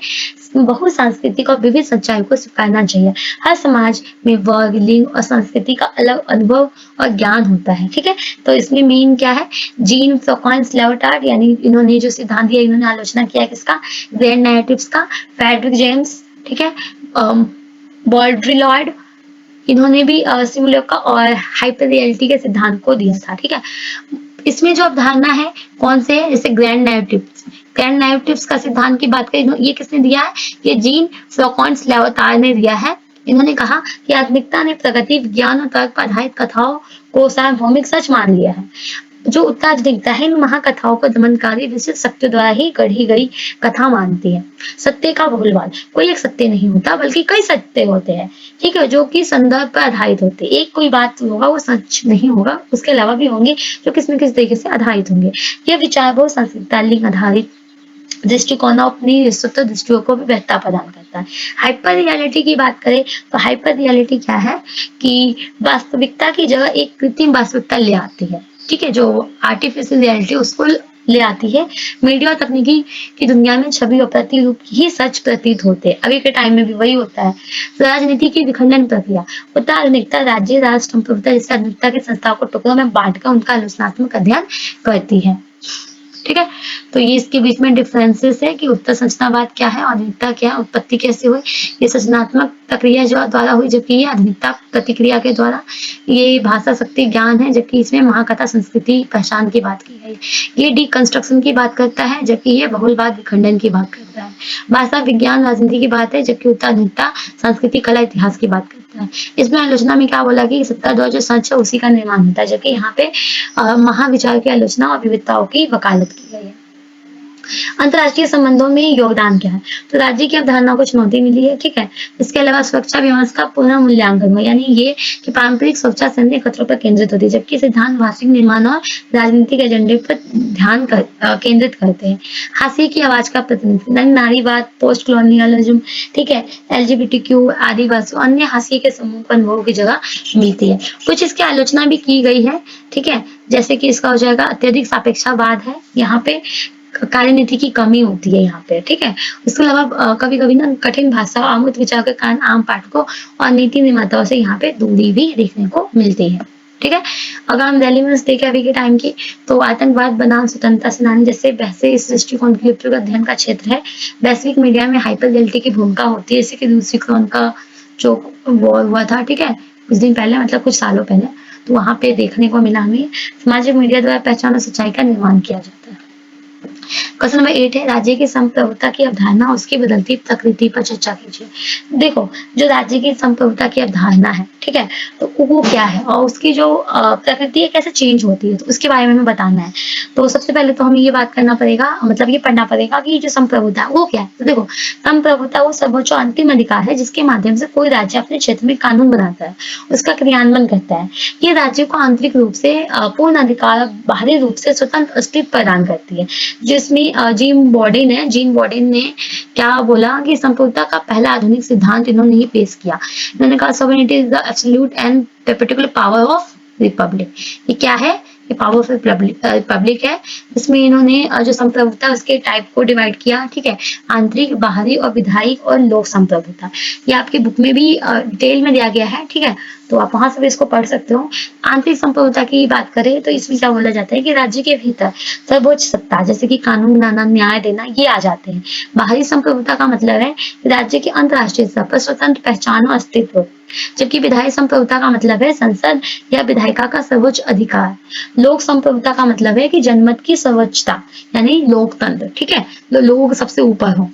बहु सांस्कृतिक और विविध सच्चाई को स्वीकारना चाहिए। हर समाज में वर्ग, लिंग और संस्कृति का अलग अनुभव और ज्ञान होता है। ठीक है, तो इसमें मेन क्या है, जीन फ्लोक्वांस लेओटार्ड, यानी इन्होंने जो सिद्धांत दिया, इन्होंने आलोचना किया किसका, ग्रैंड नैरेटिव्स का। फ्रेडरिक जेम्स, ठीक है, बॉड्रिलॉर्ड, इन्होंने भी सिमुलर का और हाइपर रियलिटी के सिद्धांत को दिया था। ठीक है, इसमें जो अवधारणा है कौन से है, जैसे ग्रैंड नैरेटिव्स का सिद्धांत की बात करें, ये किसने दिया है, ये जीन फ्लोक्वांस लेओटार्ड ने दिया है। इन्होंने कहा कि आधुनिकता ने प्रगति, विज्ञान और तर्क पर आधारित कथाओं को सार्वभौमिक सच मान लिया है। जो उत्तराधुनिकता है इन महाकथाओं को दमनकारी विशिष्ट शक्तियों द्वारा ही गढ़ी गई कथा मानती है। सत्य का बहुलवाद, कोई एक सत्य नहीं होता बल्कि कई सत्य होते हैं, ठीक है, जो कि संदर्भ पर आधारित होते हैं। एक कोई बात होगा वो सच नहीं होगा, उसके अलावा भी होंगे जो किसी न किसी तरीके से आधारित होंगे। यह विचार बहुत सांस्कृतिक लिंग आधारित दृष्टिकोण अपनी स्वतंत्र दृष्टियों को भी वैधता प्रदान करता है। हाइपर रियलिटी की बात करें तो हाइपर रियलिटी क्या है कि वास्तविकता की जगह एक कृत्रिम वास्तविकता ले आती है। ठीक है, जो आर्टिफिशियल रियलिटी उसको ले आती है। मीडिया और तकनीकी की दुनिया में छवि और प्रतिरूप ही सच प्रतीत होते हैं। अभी के टाइम में भी वही होता है। राजनीति की विखंडन प्रक्रिया, उत्तराधुनिकता राज्य, राष्ट्र, संप्रभुता जैसे आधुनिकता की संस्थाओं को टुकड़ों में बांटकर उनका आलोचनात्मक अध्ययन करती है। ठीक है, तो ये इसके बीच में डिफरेंसेस है कि उत्तर संरचनावाद क्या है, आधुनिकता क्या है, उत्पत्ति कैसे हुई, ये संरचनात्मक प्रक्रिया जो द्वारा हुई, जबकि ये आधुनिकता प्रतिक्रिया के द्वारा, ये भाषा शक्ति ज्ञान है, जबकि इसमें महाकथा संस्कृति पहचान की बात की गई। ये डिकंस्ट्रक्शन की बात करता है जबकि ये बहुलवाद विखंडन की बात करता है। भाषा विज्ञान राजनीति की बात है जबकि उत्तराधुनिकता संस्कृति कला इतिहास की बात करता है। इसमें आलोचना में क्या बोला कि सत्ता द्वारा जो सच है उसी का निर्माण होता है, जबकि यहाँ पे महाविचार की आलोचना और विविधताओं की वकालत की गई है। अंतर्राष्ट्रीय संबंधों में योगदान क्या है, तो राज्य की अवधारणा को चुनौती मिली है। ठीक है, इसके अलावा सुरक्षा व्यवस्था का पुनः मूल्यांकन हुआ, यानी ये कि पारंपरिक सुरक्षा सैन्य खतरों पर केंद्रित होती है जबकि सिद्धांत भाषिक निर्माण और राजनीतिक एजेंडे पर ध्यान केंद्रित करते हैं। हाशिए की आवाज का प्रतिनिधित्व, नारीवाद, पोस्ट कॉलोनियलिज्म, ठीक है, एलजीबीटीक्यू, आदिवासी, अन्य हाशिए के समूह पर अनुभवों की जगह मिलती है। कुछ इसकी आलोचना भी की गई है। ठीक है, जैसे कि इसका हो जाएगा अत्यधिक सापेक्षावाद है, यहाँ पे कार्यनीति की कमी होती है यहाँ पे। ठीक है, उसके अलावा कभी कभी ना कठिन भाषा अमूर्त विचार के कारण आम पाठकों और नीति निर्माताओं से यहाँ पे दूरी भी देखने को मिलती है। ठीक है। अगर हम दिल्ली में देखें अभी के टाइम की, तो आतंकवाद बनाम स्वतंत्रता सेनानी जैसे बहसें इस दृष्टिकोण के उपयोग अध्ययन का क्षेत्र है। वैश्विक मीडिया में हाइपर रियलिटी की भूमिका होती है, जैसे कि दूसरी क्रोन का जो वॉर हुआ था, ठीक है, कुछ दिन पहले, मतलब कुछ सालों पहले, तो वहां पे देखने को मिला हमें सामाजिक मीडिया द्वारा पहचान और सच्चाई का निर्माण किया जाता है। क्वेश्चन नंबर 8 है, राज्य की संप्रभुता की अवधारणा उसकी बदलती प्रकृति पर चर्चा कीजिए। देखो, जो राज्य की संप्रभुता की अवधारणा है, ठीक है, तो वो क्या है और उसकी जो प्रकृति है कैसे चेंज होती है, तो उसके बारे में हमें बताना है। तो सबसे पहले तो हमें ये बात करना पड़ेगा, मतलब ये पढ़ना पड़ेगा कि जो संप्रभुता है वो क्या है। तो देखो, संप्रभुता वो सर्वोच्च और अंतिम अधिकार है जिसके माध्यम से कोई राज्य अपने क्षेत्र में कानून बनाता है, उसका क्रियान्वयन करता है। ये राज्य को आंतरिक रूप से पूर्ण अधिकार, बाहरी रूप से स्वतंत्र अस्तित्व प्रदान करती है। जिसमें जीन बॉर्डन ने क्या बोला कि संप्रभुता का पहला आधुनिक सिद्धांत इन्होंने ही पेश किया। इन्होंने कहा sovereignty is the absolute and particular power of Republic. ये क्या है? ये पावर ऑफ रिपब्लिक है। इसमें इन्होंने जो संप्रभुता उसके टाइप को डिवाइड किया, ठीक है, आंतरिक, बाहरी और विधायिक और लोक संप्रभुता। ये आपकी बुक में भी डिटेल में दिया गया है, ठीक है, तो आप वहां से भी इसको पढ़ सकते हो। आंतरिक संप्रभुता की बात करें तो इसमें क्या बोला जाता है कि राज्य के भीतर सर्वोच्च सत्ता जैसे कि कानून बनाना, न्याय देना, ये आ जाते हैं। बाहरी संप्रभुता का मतलब है कि राज्य की अंतर्राष्ट्रीय स्तर पर स्वतंत्र पहचान और अस्तित्व, जबकि विधायी संप्रभुता का मतलब है संसद या विधायिका का सर्वोच्च अधिकार। लोक संप्रभुता का मतलब है कि जनमत की सर्वोच्चता, यानी लोकतंत्र, ठीक है, लोग सबसे ऊपर हो।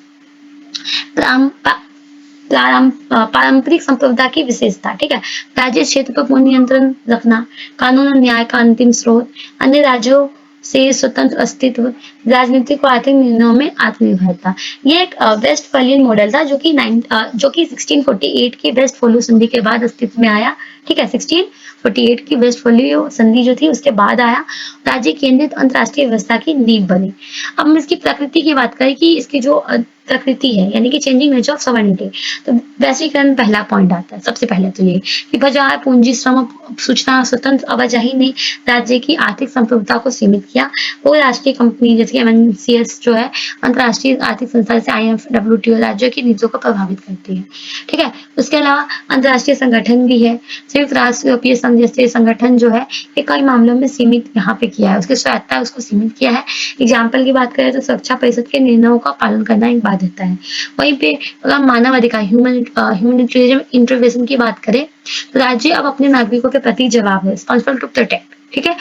पारंपरिक संप्रभुता की विशेषता, ठीक है, राज्य क्षेत्र पर पूर्ण नियंत्रण रखना, कानून और न्याय का अंतिम स्रोत, अन्य राज्यों से स्वतंत्र अस्तित्व, राजनीतिक और आर्थिक निर्णयों में आत्मनिर्भरता। ये एक वेस्टफालियन मॉडल था जो कि 1648 की वेस्टफालियो संधि के बाद अस्तित्व में आया, ठीक है, 1648 की वेस्टफालियो संधि जो थी उसके बाद आया। राज्य केंद्रित अंतरराष्ट्रीय व्यवस्था की नींव बनी। अब हम इसकी प्रकृति की बात करें कि इसकी जो प्रकृति है, यानी कि चेंजिंग नेचर ऑफ सॉवरेनिटी, तो वैश्वीकरण पहला पॉइंट आता है। सबसे पहले तो ये कि बाजार, पूंजी, श्रम, सूचना, स्वतंत्र आवाजाही ने राज्य की आर्थिक संप्रभुता को सीमित किया। वो राष्ट्रीय कंपनी जैसे एमएनसीएस जो है, अंतर्राष्ट्रीय आर्थिक संस्था जैसे आईएमएफ, डब्ल्यूटीओ राज्यों की नीतियों को प्रभावित करती है, ठीक है। उसके अलावा अंतर्राष्ट्रीय संगठन भी है। संयुक्त राष्ट्र यूरोपीय संघ जैसे संगठन जो है ये कई मामलों में सीमित यहाँ पे किया है, उसकी स्वायत्ता उसको सीमित किया है। एग्जाम्पल की बात करें तो सुरक्षा परिषद के निर्णयों का पालन करना एक बाध्यता है। वहीं पे अगर मानव अधिकार, ह्यूमैनिटेरियन इंटरवेंशन की बात करें तो राज्य अब अपने नागरिकों के प्रति जवाब है, रिस्पॉन्सिबल टू प्रोटेक्ट, ठीक है।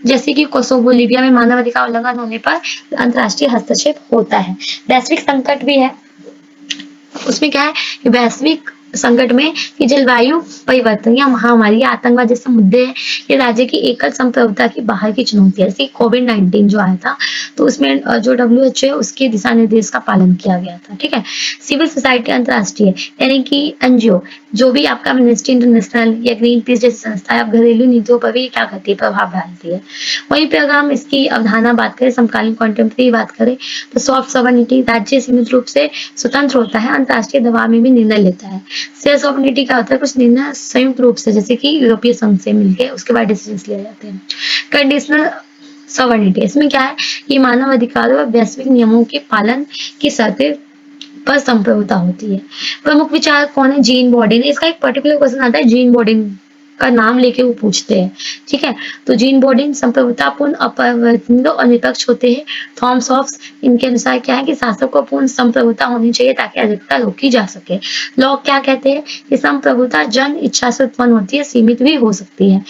जैसे कि कोसोवो, लीबिया में मानव अधिकार उल्लंघन होने पर अंतर्राष्ट्रीय हस्तक्षेप होता है। वैश्विक संकट भी है, उसमें क्या है कि वैश्विक संकट में कि जलवायु परिवर्तन या महामारी या आतंकवाद जैसे मुद्दे हैं, ये राज्य की एकल संप्रभुता की बाहर की चुनौती है। जैसे कोविड-19 जो आया था, तो उसमें जो डब्ल्यूएचओ है उसके दिशा निर्देश का पालन किया गया था, ठीक है। सिविल सोसाइटी अंतर्राष्ट्रीय, यानी कि एनजीओ, जो भी आपका एमनेस्टी इंटरनेशनल या ग्रीन पीस जैसी संस्थाएं अब घरेलू नीतियों पर भी क्या करती है, प्रभाव डालती है। वहीं पे अगर हम इसकी अवधारणा बात करें, समकालीन कॉन्टेम्प्रेरी बात करें, तो सॉफ्ट सॉवरेनिटी, राज्य सीमित रूप से स्वतंत्र होता है, अंतर्राष्ट्रीय दबाव में भी निर्णय लेता है। शेयर सॉवरेनिटी क्या होता है, कुछ निर्णय संयुक्त रूप से जैसे कि यूरोपीय संघ से मिलकर उसके बाद डिसीजन लिए जाते हैं। कंडीशनल सॉवरेनिटी, इसमें क्या है कि मानव अधिकारों और वैश्विक नियमों के पालन की शर्तें पर संप्रभुता होती है। प्रमुख विचारक कौन है? जीन बॉर्डन। इसका एक पर्टिकुलर क्वेश्चन आता है, जीन बॉर्डन का नाम लेके वो पूछते हैं, ठीक है। तो जीन बॉर्डन संप्रभुतापूर्ण, अपरिवर्तनीय और निष्पक्ष होते हैं। थॉमस हॉब्स, इनके अनुसार क्या है कि शासक को पूर्ण संप्रभुता होनी चाहिए ताकि अधिकता रोकी जा सके। लॉक क्या कहते हैं कि संप्रभुता जन इच्छा से उत्पन्न होती है, सीमित भी हो सकती है।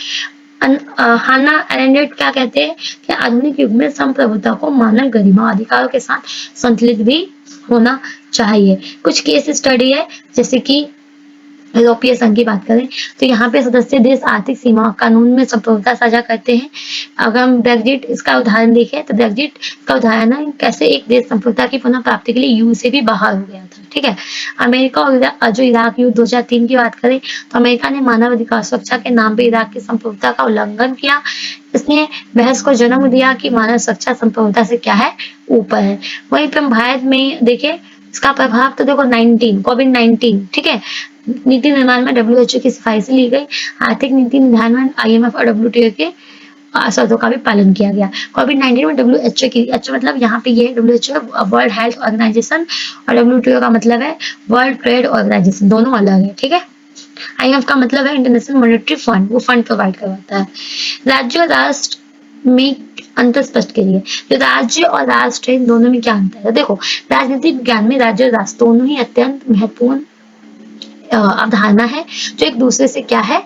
हाना एरेंडेट क्या कहते हैं कि आधुनिक युग में संप्रभुता को मानव गरिमा अधिकारों के साथ संतुलित भी होना चाहिए। कुछ केस स्टडी है, जैसे कि यूरोपीय संघ की बात करें तो यहाँ पे सदस्य देश आर्थिक सीमा कानून में संप्रभुता साझा करते हैं। अगर हम ब्रेग्जिट इसका उदाहरण देखें तो ब्रेग्जिट का उदाहरण है कैसे एक देश संप्रभुता की पुनः प्राप्ति के लिए यूं से भी बाहर हो गया था, ठीक है। अमेरिका और जो इराक युद्ध 2003 की बात करें तो अमेरिका ने मानव अधिकार सुरक्षा के नाम पे इराक की संप्रभुता का उल्लंघन किया। इसने बहस को जन्म दिया कि मानव सुरक्षा संप्रभुता से क्या है, ऊपर है। वहीं पे हम भारत में देखें इसका प्रभाव तो देखो कोविड-19, ठीक है, नीति निर्माण में डब्ल्यूएचओ की सिफारिशें ली गई। आर्थिक नीति निर्धारण में आईएमएफ और डब्ल्यूटीओ के शर्तों का भी पालन किया गया। कोविड-19 में डब्ल्यूएचओ की, अच्छा मतलब यहाँ पे ये डब्ल्यूएचओ वर्ल्ड हेल्थ ऑर्गेनाइजेशन और डब्ल्यूटीओ का मतलब है वर्ल्ड ट्रेड ऑर्गेनाइजेशन, दोनों अलग है, ठीक है। IMF का मतलब है इंटरनेशनल मॉनेटरी फंड, वो फंड प्रोवाइड करवाता है। राज्य और राष्ट्र में अंतर स्पष्ट करिए। तो राज्य और राष्ट्र इन दोनों में क्या अंतर है? देखो, राजनीतिक विज्ञान में राज्य और राष्ट्र दोनों ही अत्यंत महत्वपूर्ण अवधारणा है, जो एक दूसरे से क्या है,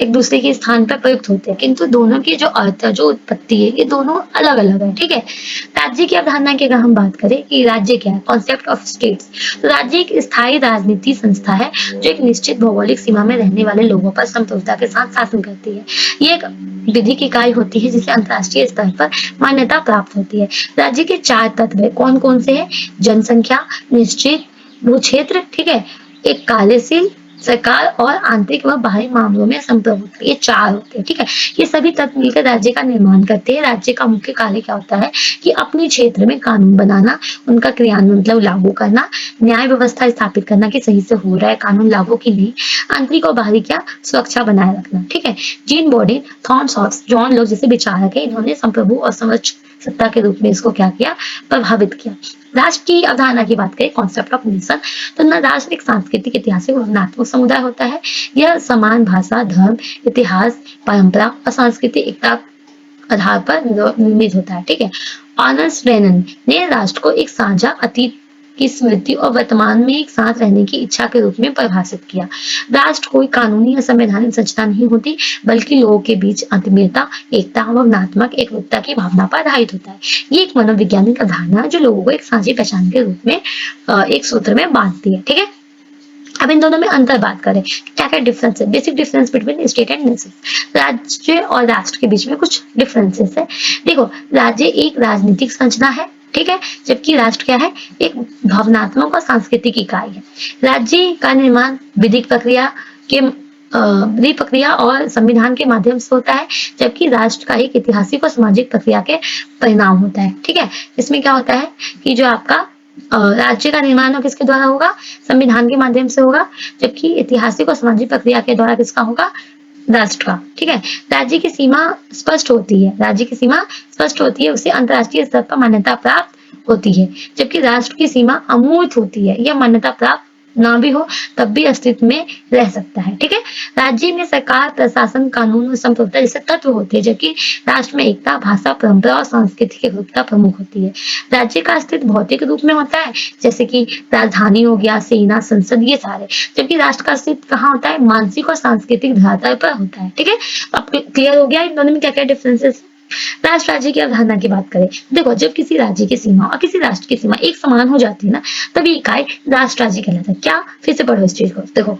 एक दूसरे के स्थान पर प्रयुक्त होते हैं, किंतु दोनों की जो अर्थ है, जो उत्पत्ति है, ये दोनों अलग अलग है। ठीक है, राज्य की अवधारणा की अगर हम बात करें कि राज्य क्या है, कॉन्सेप्ट ऑफ स्टेट्स, तो राज्य एक स्थायी राजनीति संस्था है जो एक निश्चित भौगोलिक सीमा में रहने वाले लोगों पर समप्रभुता के साथ शासन करती है। ये एक विधिक इकाई होती है जिसे अंतर्राष्ट्रीय स्तर पर मान्यता प्राप्त होती है। राज्य के 4 तत्व है, कौन कौन से है? जनसंख्या, निश्चित भू क्षेत्र, ठीक है, एक कार्यशील सरकार और आंतरिक व बाहरी मामलों में संप्रभुता, ये 4 होते हैं। ठीक है, ये सभी तत्व मिलकर राज्य का निर्माण करते हैं। राज्य का मुख्य कार्य क्या होता है कि अपने क्षेत्र में कानून बनाना, उनका क्रियान्वयन मतलब लागू करना, न्याय व्यवस्था स्थापित करना कि सही से हो रहा है कानून लागू की नहीं, आंतरिक और बाहरी क्या, सुरक्षा बनाए रखना। ठीक है, gene body, Thomas Hobbes, John लोग जैसे विचारक है, इन्होंने संप्रभु और समक्ष सत्ता के रूप में इसको क्या किया, प्रभावित किया। राष्ट्र की अवधारणा की बात करें, कॉन्सेप्ट ऑफ नेशन, तो ना राष्ट्र एक सांस्कृतिक, ऐतिहासिक और भावनात्मक समुदाय होता है। यह समान भाषा, धर्म, इतिहास, परंपरा और सांस्कृतिक एकता आधार पर निर्मित होता है। ठीक है, ऑनर्स रेनन ने राष्ट्र को एक साझा अतीत की स्मृति और वर्तमान में एक साथ रहने की इच्छा के रूप में परिभाषित किया। राष्ट्र कोई कानूनी या संवैधानिक संरचना नहीं होती, बल्कि लोगों के बीच आत्मीयता, एकता और भावनात्मक एकरूपता की भावना पर आधारित होता है। ये एक मनोवैज्ञानिक अवधारणा है जो लोगों को एक साझी पहचान के रूप में एक सूत्र में बांधती है। ठीक है, अब इन दोनों में अंतर बात करें, क्या क्या डिफरेंस है? Basic difference between state and nation, राज्य और राष्ट्र के बीच में कुछ डिफरेंसेस है। देखो, राज्य एक राजनीतिक संरचना है, ठीक है, जबकि राष्ट्र क्या है, एक भावनात्मक और सांस्कृतिक इकाई है। राज्य का निर्माण विधिक प्रक्रिया के विधि प्रक्रिया और संविधान के माध्यम से होता है, जबकि राष्ट्र का एक ऐतिहासिक और सामाजिक प्रक्रिया के परिणाम होता है। ठीक है, इसमें क्या होता है कि जो आपका राज्य का निर्माण किसके द्वारा होगा, संविधान के माध्यम से होगा, जबकि ऐतिहासिक और सामाजिक प्रक्रिया के द्वारा किसका होगा, राष्ट्र का। ठीक है, राज्य की सीमा स्पष्ट होती है, राज्य की सीमा स्पष्ट होती है, उसे अंतर्राष्ट्रीय स्तर पर मान्यता प्राप्त होती है, जबकि राष्ट्र की सीमा अमूर्त होती है, यह मान्यता प्राप्त ना भी हो तब भी अस्तित्व में रह सकता है। ठीक है, राज्य में सरकार, प्रशासन, कानून और संप्रभुता जैसे तत्व होते हैं, जबकि राष्ट्र में एकता, भाषा, परंपरा और सांस्कृतिक एकरूपता प्रमुख होती है। राज्य का अस्तित्व भौतिक रूप में होता है, जैसे कि राजधानी हो गया, सेना, संसद, ये सारे, जबकि राष्ट्र का अस्तित्व कहाँ होता है, मानसिक और सांस्कृतिक धरातल पर होता है। ठीक है, अब क्लियर हो गया इन दोनों में क्या क्या डिफरेंसेस। राष्ट्र राज्य की अवधारणा की बात करें, देखो जब किसी राज्य की सीमा और किसी राष्ट्र की सीमा एक समान हो जाती है ना, तभी इकाई राष्ट्र राज्य कहलाता है। क्या, फिर से पढ़ो इस चीज को। देखो,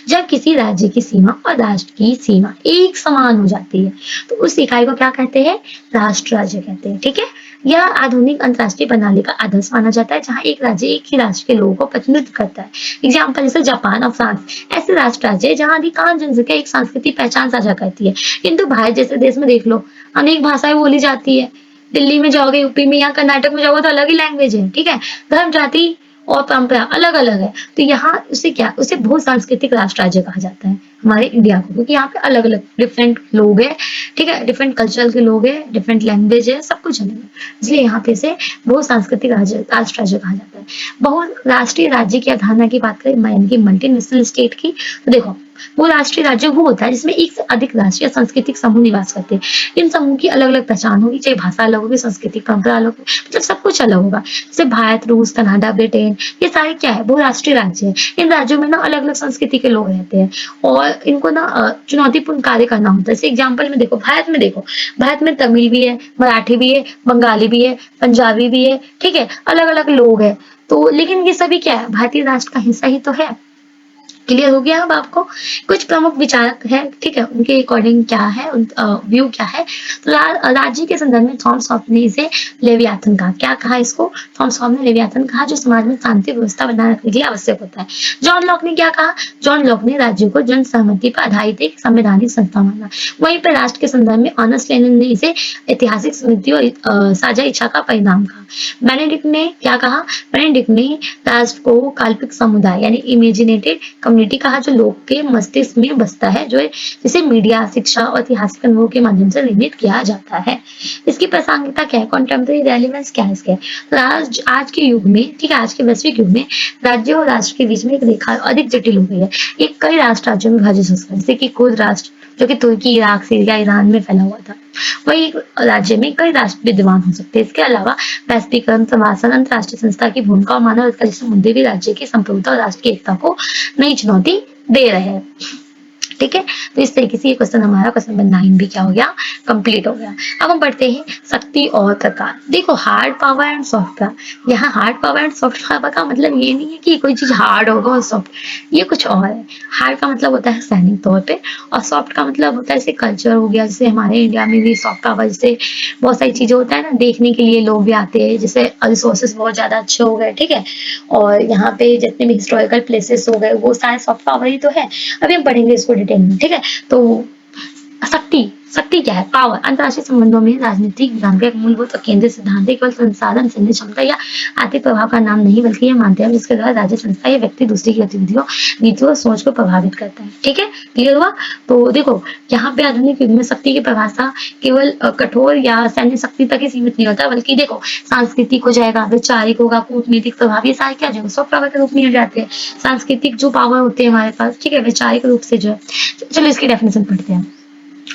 जब किसी राज्य की सीमा और राष्ट्र की सीमा एक समान हो जाती है, तो उस इकाई को क्या कहते हैं, राष्ट्र राज्य कहते हैं। ठीक है, यह आधुनिक अंतरराष्ट्रीय प्रणाली का आदर्श माना जाता है, जहां एक राज्य एक ही राष्ट्र के लोगों को प्रतिनिधित्व करता है। एग्जाम्पल जैसे जापान और फ्रांस, ऐसे राष्ट्र राज्य है जहां अधिकांश जनसंख्या एक सांस्कृतिक पहचान साझा करती है, किंतु भारत जैसे देश में देख लो, अनेक भाषाएं बोली जाती है। दिल्ली में जाओगे, यूपी में या कर्नाटक में जाओगे तो अलग ही लैंग्वेज है। ठीक है, धर्म, जाति और परंपरा अलग अलग है, तो यहाँ उसे क्या, उसे बहु सांस्कृतिक राष्ट्र राज्य कहा जाता है हमारे इंडिया को, क्योंकि यहाँ पे अलग अलग डिफरेंट लोग हैं। ठीक है, डिफरेंट कल्चर के लोग हैं, डिफरेंट लैंग्वेज है, सब कुछ अलग है, इसलिए यहाँ पे से बहु सांस्कृतिक राष्ट्र राज्य कहा जाता है। बहु राष्ट्रीय राज्य की अवधारणा की बात करें, यानी कि मल्टी नेशनल स्टेट की, तो देखो वो राष्ट्रीय राज्य वो होता है जिसमें एक से अधिक राष्ट्रीय सांस्कृतिक समूह निवास करते हैं। इन समूह की अलग अलग पहचान होगी, चाहे भाषा अलग होगी, संस्कृति परंपरा अलग होगी, मतलब सब कुछ अलग होगा। जैसे भारत, रूस, कनाडा, ब्रिटेन, ये सारे क्या है, वो राष्ट्रीय राज्य है। इन राज्यों में ना अलग अलग संस्कृति के लोग रहते हैं और इनको ना चुनौतीपूर्ण कार्य करना होता है। जैसे एग्जाम्पल में देखो, भारत में तमिल भी है, मराठी भी है, बंगाली भी है, पंजाबी भी है। ठीक है, अलग अलग लोग है, तो लेकिन ये सभी क्या है, भारतीय राष्ट्र का हिस्सा ही तो है। क्लियर हो गया अब आपको। कुछ प्रमुख विचारक है, ठीक है, उनके अकॉर्डिंग क्या है, व्यू क्या है। तो राज्य के संदर्भ में थॉमस हॉब्स ने इसे लेवियाथन कहा। क्या कहा इसको, थॉमस हॉब्स ने लेवियाथन कहा, जो समाज में शांति व्यवस्था बनाए रखने के लिए आवश्यक होता है। जॉन लॉक ने क्या कहा, जॉन लॉक ने राज्य को जन सहमति पर आधारित एक संवैधानिक संस्था माना। वहीं पर राष्ट्र के संदर्भ में ऑनर्स लेनिन ने इसे ऐतिहासिक स्मृति और साझा इच्छा का परिणाम कहा। बेनेडिक्ट ने क्या कहा, बेनेडिक्ट ने राष्ट्र को काल्पनिक समुदाय यानी इमेजिनेटेड कम्युनिटी कहा जो लोग के मस्तिष्क में बसता है, जो जिसे मीडिया, शिक्षा और ऐतिहासिक अनुभव के माध्यम से निर्मित किया जाता है। इसकी प्रासंगिकता क्या है, कॉन्टेम्परेरी रेलिवेंस क्या है इसके, आज के युग में, ठीक है, आज के वैश्विक युग में राज्य और राष्ट्र के बीच में एक रेखा अधिक जटिल हो गई है। एक कई राष्ट्र राज्यों में विभाजित हो सकता है, जैसे कि खुद राष्ट्र जो कि तुर्की, इराक, सीरिया, ईरान में फैला हुआ था, वही एक राज्य में कई राष्ट्र विद्यमान हो सकते हैं। इसके अलावा वैश्वीकरण, समासन, अंतरराष्ट्रीय संस्था की भूमिका और मानव अधिकार जैसे मुद्दे भी राज्य की संप्रभुता और राष्ट्र की एकता को नई चुनौती दे रहे हैं। ठीक है, तो इस तरीके से ये क्वेश्चन हमारा क्वेश्चन नंबर 9 भी क्या हो गया, कंप्लीट हो गया। अब हम बढ़ते हैं शक्ति और प्रकार। देखो hard power and soft power, यहाँ hard power and soft power का मतलब ये नहीं है कि कोई चीज हार्ड होगा और सॉफ्ट, ये कुछ और है। हार्ड का मतलब होता है सैनिक तौर पे, और सॉफ्ट का मतलब होता है जैसे कल्चर हो गया, जैसे हमारे इंडिया में भी सॉफ्ट पावर, जैसे बहुत सारी चीजें होता है ना, देखने के लिए लोग भी आते हैं, जैसे रिसोर्सेज बहुत ज्यादा अच्छे हो गए, ठीक है, और यहाँ पे जितने भी हिस्टोरिकल प्लेसेस हो गए वो सारे सॉफ्ट पावर ही तो है। अभी हम पढ़ेंगे इसको डिटेल में, ठीक है। तो शक्ति, शक्ति क्या है, पावर अंतरराष्ट्रीय संबंधों में राजनीतिक विधान का एक मूलभूत और केंद्रीय सिद्धांत है, केवल संसाधन, सैन्य क्षमता या आर्थिक प्रभाव का नाम नहीं, बल्कि ये मानते हैं जिसके द्वारा राज्य, संस्था या व्यक्ति दूसरी की गतिविधियों, नीतियों और सोच को प्रभावित करता है। ठीक है, क्लियर हुआ। तो देखो यहाँ पे आधुनिक युग में शक्ति की परिभाषा केवल कठोर या सैन्य शक्ति तक ही सीमित नहीं होता, बल्कि देखो सांस्कृतिक हो जाएगा, वैचारिक होगा, कूटनीतिक प्रभाव, ये सारे क्या जो सॉफ्ट पावर के रूप में आ जाते हैं। सांस्कृतिक जो पावर होते हैं हमारे पास, ठीक है, वैचारिक रूप से जो है। चलो इसकी डेफिनेशन पढ़ते हैं।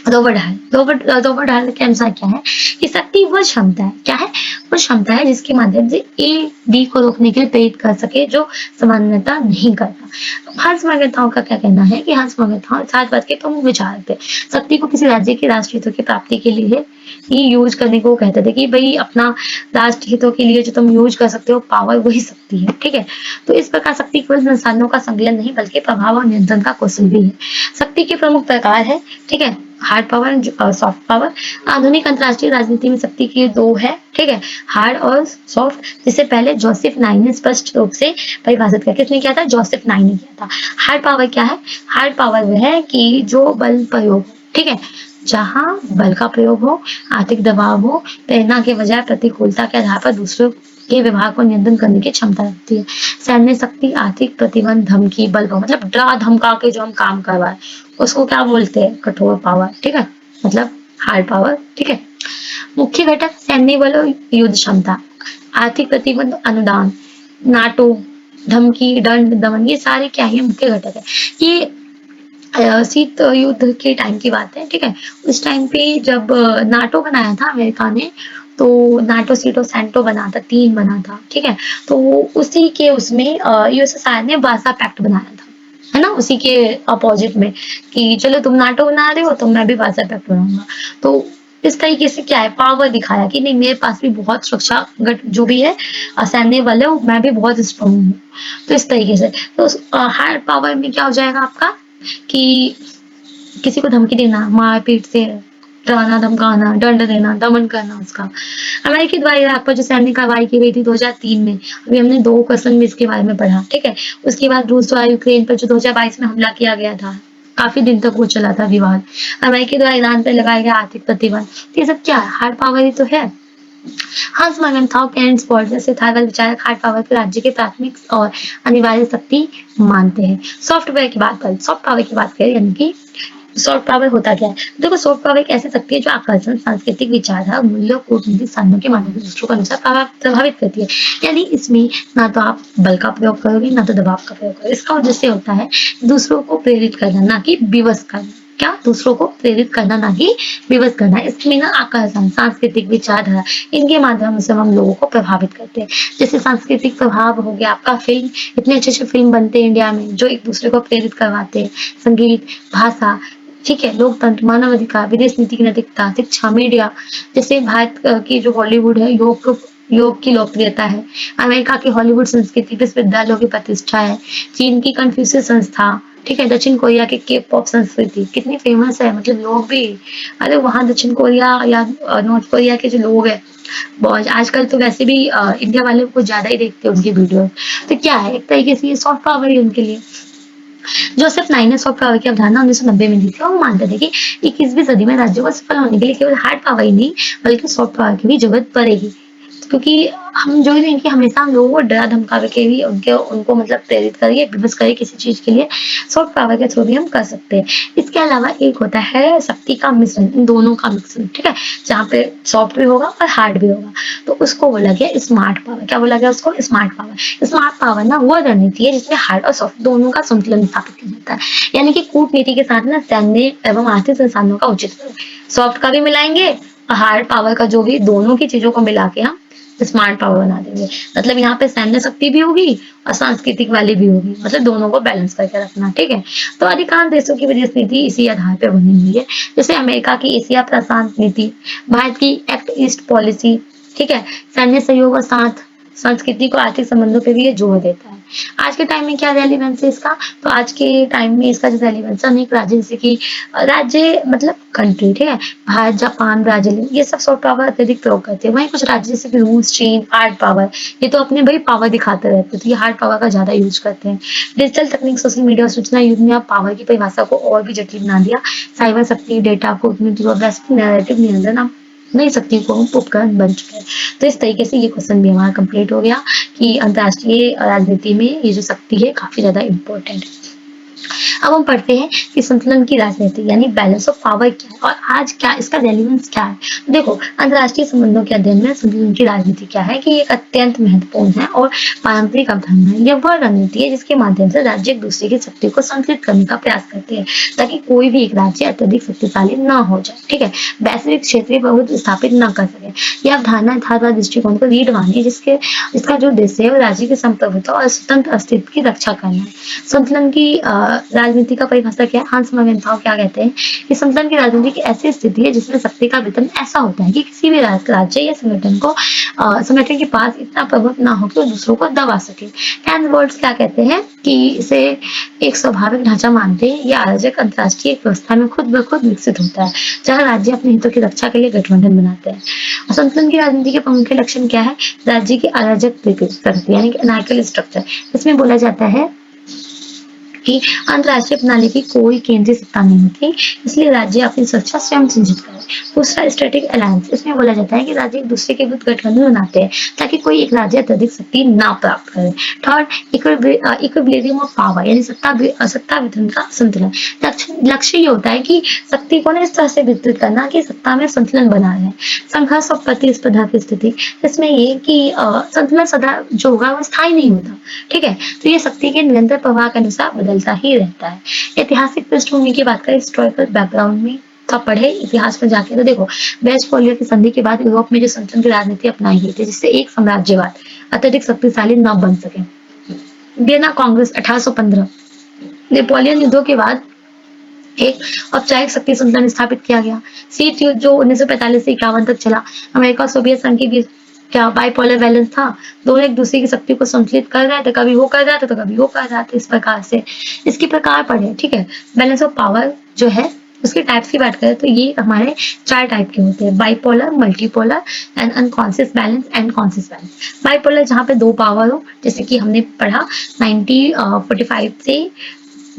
रॉबर्ट हाल के अनुसार क्या है कि शक्ति वह क्षमता है, क्या है, वह क्षमता है जिसके माध्यम से ए बी को रोकने के लिए प्रेरित कर सके जो सामान्यता नहीं करता। हंस मगरथाओं का क्या कहना है कि हंस मगरथाओ सात बात के प्रमुख विचारक थे। शक्ति को किसी राज्य के राष्ट्र हितों की प्राप्ति के लिए ही यूज करने को कहते थे कि भाई अपना राष्ट्र हितों के लिए जो तुम यूज कर सकते हो पावर, वही शक्ति है। ठीक है, तो इस प्रकार शक्ति केवल संसाधनों का संकलन नहीं बल्कि प्रभाव और नियंत्रण का कौशल भी है। शक्ति के प्रमुख प्रकार है, ठीक है, हार्ड पावर और सॉफ्ट पावर। आधुनिक अंतरराष्ट्रीय राजनीति में शक्ति के दो है, ठीक है, हार्ड और सॉफ्ट, जिसे पहले जोसेफ नाइन ने स्पष्ट रूप से परिभाषित किया। किसने किया था, जोसेफ नाइन ने किया था। हार्ड पावर क्या है, हार्ड पावर वह है कि जो बल प्रयोग, ठीक है, जहां बल का प्रयोग हो, आर्थिक दबाव हो, प्रेरणा के बजाय प्रतिकूलता के आधार पर दूसरों के व्यवहार को नियंत्रण करने की क्षमता रखती है। सैन्य शक्ति आर्थिक प्रतिबंध, धमकी, बल, मतलब डरा धमका के जो हम काम करवाए उसको क्या बोलते हैं, कठोर पावर। ठीक है, मतलब हार्ड पावर। ठीक है, मुख्य घटक सैन्य बल और युद्ध क्षमता, आर्थिक प्रतिबंध, अनुदान, नाटो, धमकी, दंड, दमन, ये सारे क्या है, मुख्य घटक है। ये शीत युद्ध के टाइम की बात है। ठीक है, उस टाइम पे जब नाटो बनाया था अमेरिका ने, तो नाटो सीटो सैंटो बना था, 3 बना था। ठीक है, तो उसी के उसमें यूएसएसआर ने वार्सा पैक्ट बनाया था, है ना, उसी के अपोजिट में कि चलो तुम नाटो बना रहे हो तो मैं भी वार्सा पैक्ट बनाऊंगा। तो इस तरीके से क्या है, पावर दिखाया कि नहीं मेरे पास भी बहुत सुरक्षा गठ जो भी है सैन्य बल है, मैं भी बहुत स्ट्रॉन्ग हूँ। तो इस तरीके से तो हार्ड पावर में क्या हो जाएगा आपका कि किसी को धमकी देना, मारपीट से डराना, धमकाना, दंड देना, दमन करना उसका। अमेरिका द्वारा इराक पर जो सैन्य कार्रवाई की गई थी 2003 में, अभी हमने 2 क्वेश्चन में इसके बारे में पढ़ा। ठीक है, उसके बाद रूस द्वारा यूक्रेन पर जो 2022 में हमला किया गया था, काफी दिन तक वो चला था विवाद। अमेरिका द्वारा ईरान पर लगाया गया आर्थिक प्रतिबंध, ये सब क्या है, हार्ड पावर ही तो है। हंस मगनथाव, कैरेंस स्पॉट जैसे थाईवान विचारक हार्ड पावर को राज्य के प्राथमिक और अनिवार्य शक्ति मानते हैं। सॉफ्टवेयर की बात करें, सॉफ्ट पावर की बात करें, यानी कि सॉफ्ट पावर होता क्या है, देखो सॉफ्ट पावर एक ऐसी शक्ति है जो आकर्षण, सांस्कृतिक विचारधारा, मूल्यों, कूटनीतिक साधनों के माध्यम से दूसरों को अनुसार प्रभावित करती है। यानी इसमें ना तो आप बल का प्रयोग करोगे ना तो दबाव का प्रयोग करोगे। इसका उद्देश्य होता है दूसरों को प्रेरित करना, ना कि विवश करना। क्या, दूसरों को प्रेरित करना ना कि विवश करना। इसमें ना आकर्षण, सांस्कृतिक विचारधारा, इनके माध्यम से हम लोगों को प्रभावित करते हैं। जैसे सांस्कृतिक प्रभाव हो गया आपका, फिल्म, इतने अच्छे अच्छे फिल्म बनते हैं इंडिया में जो एक दूसरे को प्रेरित करवाते हैं। संगीत, भाषा, ठीक है, लोकतंत्र, मानव अधिकार, विदेश नीति की नैतिकता, शिक्षा, मीडिया, जैसे भारत की जो बॉलीवुड है, योग की लोकप्रियता है। अमेरिका की हॉलीवुड संस्कृति, विश्वविद्यालयों की प्रतिष्ठा है। चीन की कन्फ्यूशियस संस्था, ठीक है, दक्षिण कोरिया की के पॉप संस्कृति कितनी फेमस है, मतलब लोग भी, अरे वहाँ दक्षिण कोरिया या नॉर्थ कोरिया के जो लोग हैं बहुत आजकल तो वैसे भी इंडिया वाले कुछ ज्यादा ही देखते हैं उनकी वीडियो। तो क्या है, एक तरीके से ये सॉफ्ट पावर है उनके लिए। जोसेफ नाइन ने सॉफ्ट पावर की अवधारणा 1990 में दी थी और वो मानते थे कि 21वीं सदी में राज्यों को सफल होने के लिए केवल हार्ड पावर ही नहीं बल्कि सॉफ्ट पावर की भी जरूरत पड़ेगी। क्योंकि हम जो है कि हमेशा हम लोगों को डरा धमका के ही उनको मतलब प्रेरित करिए, विवश करिए किसी चीज़ के लिए, सॉफ्ट पावर के थ्रू भी हम कर सकते हैं। इसके अलावा एक होता है शक्ति का मिश्रण, इन दोनों का मिश्रण, ठीक है? जहाँ पे सॉफ्ट भी होगा और हार्ड भी होगा, तो उसको बोला गया स्मार्ट पावर। क्या बोला गया उसको? Smart power. स्मार्ट पावर ना वो रणनीति है जिसमें हार्ड और सॉफ्ट दोनों का संतुलन स्थापित किया जाता है। यानी कि कूटनीति के साथ ना सैन्य एवं आर्थिक संसाधनों का उचित प्रयोग, सॉफ्ट का भी मिलाएंगे और हार्ड पावर का, जो भी दोनों की चीजों को मिला के हम स्मार्ट पावर बना देंगे। मतलब यहाँ पे सैन्य शक्ति भी होगी और सांस्कृतिक वाली भी होगी, मतलब दोनों को बैलेंस करके रखना, ठीक है? तो अधिकांश देशों की विदेश नीति इसी आधार पर बनी हुई है। जैसे अमेरिका की एशिया प्रशांत नीति, भारत की एक्ट ईस्ट पॉलिसी, ठीक है? सैन्य सहयोग और साथ संस्कृति को आर्थिक संबंधों पे भी ये जोर देता है। आज के टाइम में क्या रेलिवेंस है इसका? तो आज के टाइम में इसका जो रेलिवेंस है एक राज्य, जैसे कि राज्य मतलब कंट्री, ठीक है? भारत, जापान, ब्राजील, ये सब सॉफ्ट पावर अत्यधिक प्रयोग करते हैं। वहीं कुछ राज्य जैसे कि रूस, चीन हार्ड पावर, ये तो अपने भाई पावर दिखाते रहते हैं, तो ये हार्ड पावर का ज्यादा यूज करते हैं। डिजिटल तकनीक, सोशल मीडिया और सूचना युग ने अब पावर की परिभाषा को और भी जटिल बना दिया। साइबर शक्ति, डेटा कूटनीति और वैश्विक नैरेटिव नियंत्रण अब नई शक्ति को उपकरण बन चुके हैं। तो इस तरीके से ये क्वेश्चन भी हमारा कंप्लीट हो गया कि अंतर्राष्ट्रीय राजनीति में ये जो शक्ति है काफी ज्यादा इम्पोर्टेंट है। अब हम पढ़ते हैं कि संतुलन की राजनीति यानी बैलेंस ऑफ पावर क्या है और आज क्या इसका रेलिवेंस क्या है। तो देखो, अंतर्राष्ट्रीय संबंधों के अध्ययन में संतुलन की राजनीति क्या है कि एक अत्यंत महत्वपूर्ण है और पारंपरिक अवधारणा है। यह वह रणनीति है जिसके माध्यम से राज्य एक दूसरे की शक्ति को संतुलित करने का प्रयास करते हैं ताकि कोई भी एक राज्य अत्यधिक शक्तिशाली न हो जाए, ठीक है? वैश्विक क्षेत्रीय प्रभुत्व स्थापित न कर सके। यह अवधारणा यथार्थवादी दृष्टिकोण को रीढ़ मानी है जिसके इसका जो उद्देश्य है वो राज्य की संप्रभुता और स्वतंत्र अस्तित्व की रक्षा करना है। संतुलन की राजनीति का परिभाषा क्या है? हांस मंगेनथाव क्या कहते हैं कि संतुलन की राजनीति की ऐसी स्थिति है जिसमें शक्ति का वितरण ऐसा होता है कि किसी भी राज्य या संगठन के पास इतना प्रभुत्व ना हो कि वो दूसरों को दबा सके। कैन वर्ड्स क्या कहते हैं कि इसे एक स्वाभाविक ढांचा मानते हैं। यह अराजक अंतर्राष्ट्रीय व्यवस्था में खुद ब खुद विकसित होता है जहाँ राज्य अपने हितों की रक्षा के लिए गठबंधन बनाते हैं। और संतुलन की राजनीति के प्रमुख लक्षण क्या है? राज्य की अराजक प्रकृति यानी कि अनार्कियल स्ट्रक्चर। इसमें बोला जाता है कि अंतर्राष्ट्रीय प्रणाली की कोई केंद्रीय सत्ता नहीं होती, इसलिए राज्य अपनी सुरक्षा स्वयं सुनिश्चित करे। दूसरा, स्ट्रेटेजिक अलायंस। इसमें बोला जाता है कि राज्य एक दूसरे के विरुद्ध गठबंधन बनाते हैं ताकि कोई एक राज्य अत्यधिक शक्ति ना प्राप्त करे। थर्ड, इक्विलिब्रियम ऑफ पावर यानी सत्ता वितरण का संतुलन। लक्ष्य ये होता है कि शक्ति को ना इस तरह से वितरित करना कि सत्ता में संतुलन बना रहे। संघर्ष और प्रतिस्पर्धा की स्थिति, इसमें ये कि संतुलन सदा जो होगा वो स्थायी नहीं होता, ठीक है? तो ये शक्ति के निरंतर प्रवाह के अनुसार बदलता ही रहता है। ऐतिहासिक पृष्ठभूमि की बात करें, हिस्टोरिकल बैकग्राउंड में तो पढ़े इतिहास में जाके, तो देखो वेस्टफालिया की संधि के बाद यूरोप में जो संतुलन की राजनीति अपनाई गई थी जिससे एक साम्राज्यवाद अत्यधिक शक्तिशाली न बन सके। वियना कांग्रेस 1815, नेपोलियन युद्धों के बाद एक औपचारिक शक्ति संतुलन स्थापित किया गया। शीत युद्ध जो 1945 से 51 तक चला, अमेरिका और सोवियत संघ के बीच क्या बाइपोलर बैलेंस था, दोनों एक दूसरे की शक्ति को संतुलित कर रहे थे, कभी वो कर रहा था तो कभी वो कर रहा था। इस प्रकार से इसकी प्रकार पढ़े, ठीक है? बैलेंस ऑफ पावर जो है उसके टाइप्स की बात करें तो ये हमारे 4 टाइप के होते हैं: bipolar, multipolar and unconscious balance and conscious balance. Bipolar जहाँ पे 2 पावर हो, जैसे कि हमने पढ़ा 1945 से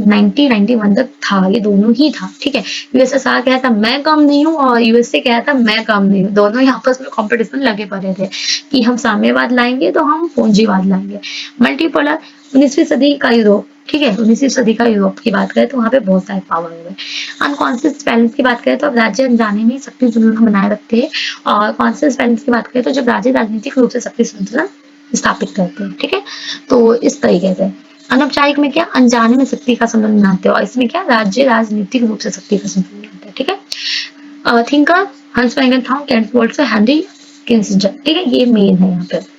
1991 तक था, ये दोनों ही था, ठीक है? यूएसएसआर कह रहा था मैं कम नहीं हूँ और यूएसए कह रहा था मैं कम नहीं हूँ। दोनों ही आपस में कॉम्पिटिशन लगे पड़े थे कि हम साम्यवाद लाएंगे तो हम पूंजीवाद लाएंगे। मल्टीपोलर 19वीं सदी का यूरोप, ठीक है? 19वीं सदी का यूरोप की बात करें तो वहाँ पे बहुत सारे पावर हुए। अनकॉन्शियस बैलेंस की बात करें तो अब राज्य अनजाने में शक्ति संतुलन बनाए रखते हैं, और कॉन्शियस बैलेंस की बात करें तो जब राज्य राजनीतिक रूप से शक्ति संतुलन स्थापित करते हैं, ठीक है? तो इस तरीके से अनौपचारिक में क्या, अनजाने में शक्ति का संतुलन बनाते हो, और इसमें क्या, राज्य राजनीतिक रूप से शक्ति का संतुलन बनाते हैं, ठीक है? थिंकर हंस मैगनथॉम, केंट वोल्ट्स, हेनरी किसिंजर, ठीक है? ये मेन है यहाँ पे।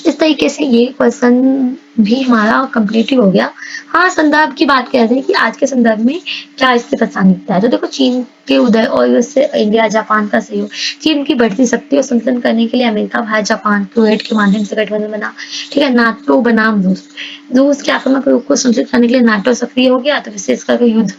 इस तरीके से ये क्वेश्चन भी हमारा कंप्लीट ही हो गया। हाँ, संदर्भ की बात कर रहे हैं कि आज के संदर्भ में क्या इससे प्रासंगिकता है। तो देखो, चीन के उदय और उससे इंडिया जापान का सहयोग, चीन की बढ़ती शक्ति और संतुलन करने के लिए अमेरिका, भारत, जापान, कुवैत के माध्यम से गठबंधन बना, ठीक है? नाटो बनाम रूस, रूस के आक्रामक रूप को संतुलित करने के लिए नाटो सक्रिय हो गया, तो विशेषकर युद्ध